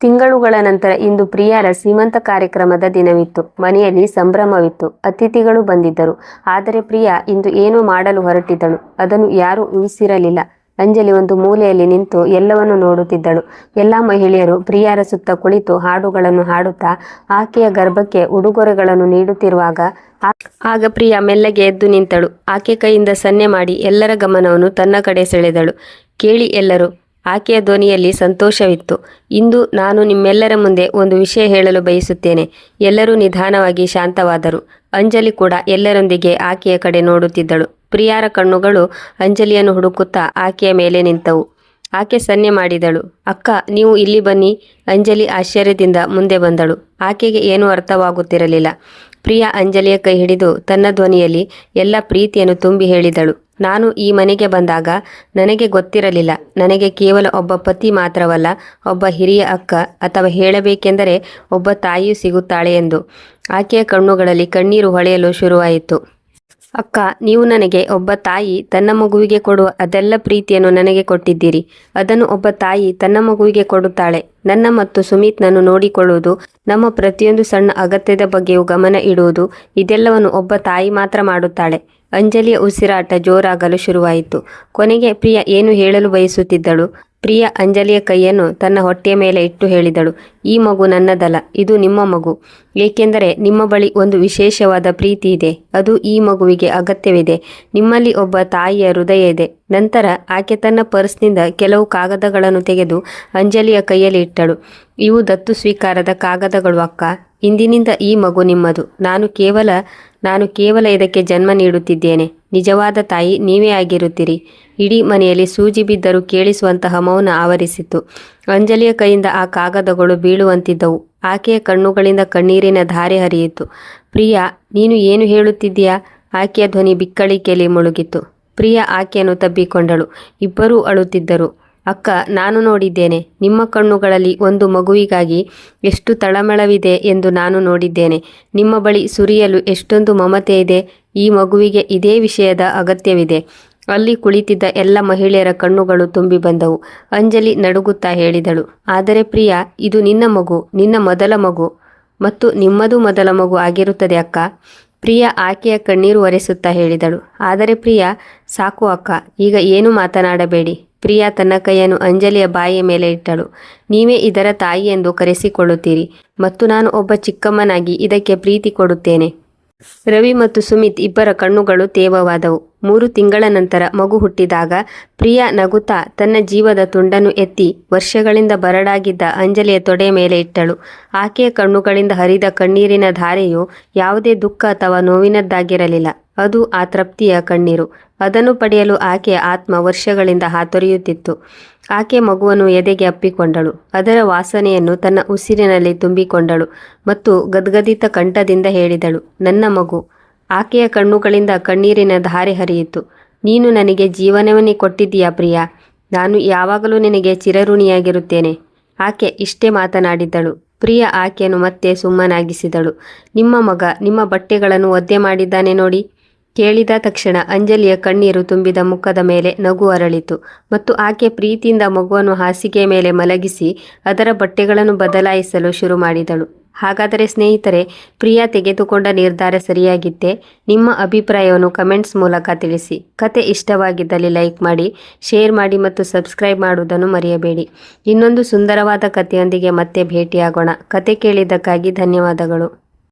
ತಿಂಗಳುಗಳ ನಂತರ ಇಂದು ಪ್ರಿಯಾರ ಸೀಮಂತ ಕಾರ್ಯಕ್ರಮದ ದಿನವಿತ್ತು. ಮನೆಯಲ್ಲಿ ಸಂಭ್ರಮವಿತ್ತು. ಅತಿಥಿಗಳು ಬಂದಿದ್ದರು. ಆದರೆ ಪ್ರಿಯಾ ಇಂದು ಏನೋ ಮಾಡಲು ಹೊರಟಿದ್ದಳು. ಅದನ್ನು ಯಾರೂ ಊಹಿಸಿರಲಿಲ್ಲ. ಅಂಜಲಿ ಒಂದು ಮೂಲೆಯಲ್ಲಿ ನಿಂತು ಎಲ್ಲವನ್ನು ನೋಡುತ್ತಿದ್ದಳು. ಎಲ್ಲ ಮಹಿಳೆಯರು ಪ್ರಿಯಾರ ಸುತ್ತ ಕುಳಿತು ಹಾಡುಗಳನ್ನು ಹಾಡುತ್ತಾ ಆಕೆಯ ಗರ್ಭಕ್ಕೆ ಉಡುಗೊರೆಗಳನ್ನು ನೀಡುತ್ತಿರುವಾಗ ಆಗ ಪ್ರಿಯಾ ಮೆಲ್ಲಗೆ ಎದ್ದು ನಿಂತಳು. ಆಕೆ ಕೈಯಿಂದ ಸನ್ನೆ ಮಾಡಿ ಎಲ್ಲರ ಗಮನವನ್ನು ತನ್ನ ಕಡೆ ಸೆಳೆದಳು. ಕೇಳಿ ಎಲ್ಲರೂ, ಆಕೆಯ ಧ್ವನಿಯಲ್ಲಿ ಸಂತೋಷವಿತ್ತು. ಇಂದು ನಾನು ನಿಮ್ಮೆಲ್ಲರ ಮುಂದೆ ಒಂದು ವಿಷಯ ಹೇಳಲು ಬಯಸುತ್ತೇನೆ. ಎಲ್ಲರೂ ನಿಧಾನವಾಗಿ ಶಾಂತವಾದರು. ಅಂಜಲಿ ಕೂಡ ಎಲ್ಲರೊಂದಿಗೆ ಆಕೆಯ ಕಡೆ ನೋಡುತ್ತಿದ್ದಳು. ಪ್ರಿಯಾರ ಕಣ್ಣುಗಳು ಅಂಜಲಿಯನ್ನು ಹುಡುಕುತ್ತಾ ಆಕೆಯ ಮೇಲೆ ನಿಂತವು. ಆಕೆ ಸನ್ನೆ ಮಾಡಿದಳು. ಅಕ್ಕ, ನೀವು ಇಲ್ಲಿ ಬನ್ನಿ. ಅಂಜಲಿ ಆಶ್ಚರ್ಯದಿಂದ ಮುಂದೆ ಬಂದಳು. ಆಕೆಗೆ ಏನೂ ಅರ್ಥವಾಗುತ್ತಿರಲಿಲ್ಲ. ಪ್ರಿಯಾ ಅಂಜಲಿಯ ಕೈ ಹಿಡಿದು ತನ್ನ ಧ್ವನಿಯಲ್ಲಿ ಎಲ್ಲ ಪ್ರೀತಿಯನ್ನು ತುಂಬಿ ಹೇಳಿದಳು, ನಾನು ಈ ಮನೆಗೆ ಬಂದಾಗ ನನಗೆ ಗೊತ್ತಿರಲಿಲ್ಲ, ನನಗೆ ಕೇವಲ ಒಬ್ಬ ಪತಿ ಮಾತ್ರವಲ್ಲ, ಒಬ್ಬ ಹಿರಿಯ ಅಕ್ಕ, ಅಥವಾ ಹೇಳಬೇಕೆಂದರೆ ಒಬ್ಬ ತಾಯಿಯೂ ಸಿಗುತ್ತಾಳೆ ಎಂದು. ಆಕೆಯ ಕಣ್ಣುಗಳಲ್ಲಿ ಕಣ್ಣೀರು ಹೊಳೆಯಲು ಶುರುವಾಯಿತು. ಅಕ್ಕ, ನೀವು ನನಗೆ ಒಬ್ಬ ತಾಯಿ ತನ್ನ ಮಗುವಿಗೆ ಕೊಡುವ ಅದೆಲ್ಲ ಪ್ರೀತಿಯನ್ನು ನನಗೆ ಕೊಟ್ಟಿದ್ದೀರಿ. ಅದನ್ನು ಒಬ್ಬ ತಾಯಿ ತನ್ನ ಮಗುವಿಗೆ ಕೊಡುತ್ತಾಳೆ. ನನ್ನ ಮತ್ತು ಸುಮಿತ್ನನ್ನು ನೋಡಿಕೊಳ್ಳುವುದು, ನಮ್ಮ ಪ್ರತಿಯೊಂದು ಸಣ್ಣ ಅಗತ್ಯದ ಬಗ್ಗೆಯೂ ಗಮನ ಇಡುವುದು, ಇದೆಲ್ಲವನ್ನು ಒಬ್ಬ ತಾಯಿ ಮಾತ್ರ ಮಾಡುತ್ತಾಳೆ. ಅಂಜಲಿಯ ಉಸಿರಾಟ ಜೋರಾಗಲು ಶುರುವಾಯಿತು. ಕೊನೆಗೆ ಪ್ರಿಯಾ ಏನು ಹೇಳಲು ಬಯಸುತ್ತಿದ್ದಳು. ಪ್ರಿಯಾ ಅಂಜಲಿಯ ಕೈಯನ್ನು ತನ್ನ ಹೊಟ್ಟೆಯ ಮೇಲೆ ಇಟ್ಟು ಹೇಳಿದಳು, ಈ ಮಗು ನನ್ನದಲ್ಲ, ಇದು ನಿಮ್ಮ ಮಗು. ಏಕೆಂದರೆ ನಿಮ್ಮ ಬಳಿ ಒಂದು ವಿಶೇಷವಾದ ಪ್ರೀತಿ ಇದೆ. ಅದು ಈ ಮಗುವಿಗೆ ಅಗತ್ಯವಿದೆ. ನಿಮ್ಮಲ್ಲಿ ಒಬ್ಬ ತಾಯಿಯ ಹೃದಯ ಇದೆ. ನಂತರ ಆಕೆ ತನ್ನ ಪರ್ಸ್ನಿಂದ ಕೆಲವು ಕಾಗದಗಳನ್ನು ತೆಗೆದು ಅಂಜಲಿಯ ಕೈಯಲ್ಲಿ ಇಟ್ಟಳು. ಇವು ದತ್ತು ಸ್ವೀಕಾರದ ಕಾಗದಗಳು ಅಕ್ಕ. ಇಂದಿನಿಂದ ಈ ಮಗು ನಿಮ್ಮದು. ನಾನು ಕೇವಲ ಇದಕ್ಕೆ ಜನ್ಮ ನೀಡುತ್ತಿದ್ದೇನೆ. ನಿಜವಾದ ತಾಯಿ ನೀವೇ ಆಗಿರುತ್ತೀರಿ. ಇಡೀ ಮನೆಯಲ್ಲಿ ಸೂಜಿ ಬಿದ್ದರೂ ಕೇಳಿಸುವಂತಹ ಮೌನ ಆವರಿಸಿತು. ಅಂಜಲಿಯ ಕೈಯಿಂದ ಆ ಕಾಗದಗಳು ಬೀಳುವಂತಿದ್ದವು. ಆಕೆಯ ಕಣ್ಣುಗಳಿಂದ ಕಣ್ಣೀರಿನ ಧಾರೆ ಹರಿಯಿತು. ಪ್ರಿಯಾ, ನೀನು ಏನು ಹೇಳುತ್ತಿದ್ದೀಯಾ? ಆಕೆಯ ಧ್ವನಿ ಬಿಕ್ಕಳಿಕೆಯಲ್ಲಿ ಮುಳುಗಿತು. ಪ್ರಿಯಾ ಆಕೆಯನ್ನು ತಬ್ಬಿಕೊಂಡಳು. ಇಬ್ಬರೂ ಅಳುತ್ತಿದ್ದರು. ಅಕ್ಕ, ನಾನು ನೋಡಿದ್ದೇನೆ. ನಿಮ್ಮ ಕಣ್ಣುಗಳಲ್ಲಿ ಒಂದು ಮಗುವಿಗಾಗಿ ಎಷ್ಟು ತಳಮಳವಿದೆ ಎಂದು ನಾನು ನೋಡಿದ್ದೇನೆ. ನಿಮ್ಮ ಬಳಿ ಸುರಿಯಲು ಎಷ್ಟೊಂದು ಮಮತೆ ಇದೆ. ಈ ಮಗುವಿಗೆ ಇದೇ ವಿಷಯದ ಅಗತ್ಯವಿದೆ. ಅಲ್ಲಿ ಕುಳಿತಿದ್ದ ಎಲ್ಲ ಮಹಿಳೆಯರ ಕಣ್ಣುಗಳು ತುಂಬಿ ಬಂದವು. ಅಂಜಲಿ ನಡುಗುತ್ತಾ ಹೇಳಿದಳು, ಆದರೆ ಪ್ರಿಯಾ, ಇದು ನಿನ್ನ ಮಗು, ನಿನ್ನ ಮೊದಲ ಮಗು, ಮತ್ತು ನಿಮ್ಮದು ಮೊದಲ ಮಗು ಆಗಿರುತ್ತದೆ ಅಕ್ಕ. ಪ್ರಿಯಾ ಆಕೆಯ ಕಣ್ಣೀರು ಒರೆಸುತ್ತಾ ಹೇಳಿದಳು. ಆದರೆ ಪ್ರಿಯಾ, ಸಾಕು ಅಕ್ಕ, ಈಗ ಏನು ಮಾತನಾಡಬೇಡಿ. ಪ್ರಿಯಾ ತನ್ನ ಕೈಯನ್ನು ಅಂಜಲಿಯ ಬಾಯಿಯ ಮೇಲೆ ಇಟ್ಟಳು. ನೀವೇ ಇದರ ತಾಯಿ ಎಂದು ಕರೆಸಿಕೊಳ್ಳುತ್ತೀರಿ, ಮತ್ತು ನಾನು ಒಬ್ಬ ಚಿಕ್ಕಮ್ಮನಾಗಿ ಇದಕ್ಕೆ ಪ್ರೀತಿ ಕೊಡುತ್ತೇನೆ. ರವಿ ಮತ್ತು ಸುಮಿತ್ ಇಬ್ಬರ ಕಣ್ಣುಗಳು ತೇವವಾದವು. 3 ತಿಂಗಳ ನಂತರ ಮಗು ಹುಟ್ಟಿದಾಗ ಪ್ರಿಯಾ ನಗುತ್ತಾ ತನ್ನ ಜೀವದ ತುಂಡನ್ನು ಎತ್ತಿ ವರ್ಷಗಳಿಂದ ಬರಡಾಗಿದ್ದ ಅಂಜಲಿಯ ತೊಡೆಯ ಮೇಲೆ ಇಟ್ಟಳು. ಆಕೆಯ ಕಣ್ಣುಗಳಿಂದ ಹರಿದ ಕಣ್ಣೀರಿನ ಧಾರೆಯು ಯಾವುದೇ ದುಃಖ ಅಥವಾ ನೋವಿನದ್ದಾಗಿರಲಿಲ್ಲ. ಅದು ಆ ತೃಪ್ತಿಯ ಕಣ್ಣೀರು. ಅದನ್ನು ಪಡೆಯಲು ಆಕೆಯ ಆತ್ಮ ವರ್ಷಗಳಿಂದ ಹಾತೊರೆಯುತ್ತಿತ್ತು. ಆಕೆ ಮಗುವನ್ನು ಎದೆಗೆ ಅಪ್ಪಿಕೊಂಡಳು. ಅದರ ವಾಸನೆಯನ್ನು ತನ್ನ ಉಸಿರಿನಲ್ಲಿ ತುಂಬಿಕೊಂಡಳು ಮತ್ತು ಗದ್ಗದಿತ ಕಂಠದಿಂದ ಹೇಳಿದಳು, ನನ್ನ ಮಗು. ಆಕೆಯ ಕಣ್ಣುಗಳಿಂದ ಕಣ್ಣೀರಿನ ಧಾರೆ ಹರಿಯಿತು. ನೀನು ನನಗೆ ಜೀವನವನ್ನೇ ಕೊಟ್ಟಿದ್ದೀಯಾ ಪ್ರಿಯಾ. ನಾನು ಯಾವಾಗಲೂ ನಿನಗೆ ಚಿರಋಣಿಯಾಗಿರುತ್ತೇನೆ. ಆಕೆ ಇಷ್ಟೇ ಮಾತನಾಡಿದ್ದಳು. ಪ್ರಿಯಾ ಆಕೆಯನ್ನು ಮತ್ತೆ ಸುಮ್ಮನಾಗಿಸಿದಳು. ನಿಮ್ಮ ಮಗ ನಿಮ್ಮ ಬಟ್ಟೆಗಳನ್ನು ಒದ್ದೆ ಮಾಡಿದ್ದಾನೆ ನೋಡಿ. ಕೇಳಿದ ತಕ್ಷಣ ಅಂಜಲಿಯ ಕಣ್ಣೀರು ತುಂಬಿದ ಮುಖದ ಮೇಲೆ ನಗು ಅರಳಿತು ಮತ್ತು ಆಕೆ ಪ್ರೀತಿಯಿಂದ ಮಗುವನ್ನು ಹಾಸಿಗೆಯ ಮೇಲೆ ಮಲಗಿಸಿ ಅದರ ಬಟ್ಟೆಗಳನ್ನು ಬದಲಾಯಿಸಲು ಶುರು ಮಾಡಿದಳು. ಹಾಗಾದರೆ ಸ್ನೇಹಿತರೆ, ಪ್ರಿಯಾ ತೆಗೆದುಕೊಂಡ ನಿರ್ಧಾರ ಸರಿಯಾಗಿತ್ತೇ? ನಿಮ್ಮ ಅಭಿಪ್ರಾಯವನ್ನು ಕಮೆಂಟ್ಸ್ ಮೂಲಕ ತಿಳಿಸಿ. ಕತೆ ಇಷ್ಟವಾಗಿದ್ದಲ್ಲಿ ಲೈಕ್ ಮಾಡಿ, ಶೇರ್ ಮಾಡಿ ಮತ್ತು ಸಬ್ಸ್ಕ್ರೈಬ್ ಮಾಡುವುದನ್ನು ಮರೆಯಬೇಡಿ. ಇನ್ನೊಂದು ಸುಂದರವಾದ ಕಥೆಯೊಂದಿಗೆ ಮತ್ತೆ ಭೇಟಿಯಾಗೋಣ. ಕತೆ ಕೇಳಿದ್ದಕ್ಕಾಗಿ ಧನ್ಯವಾದಗಳು.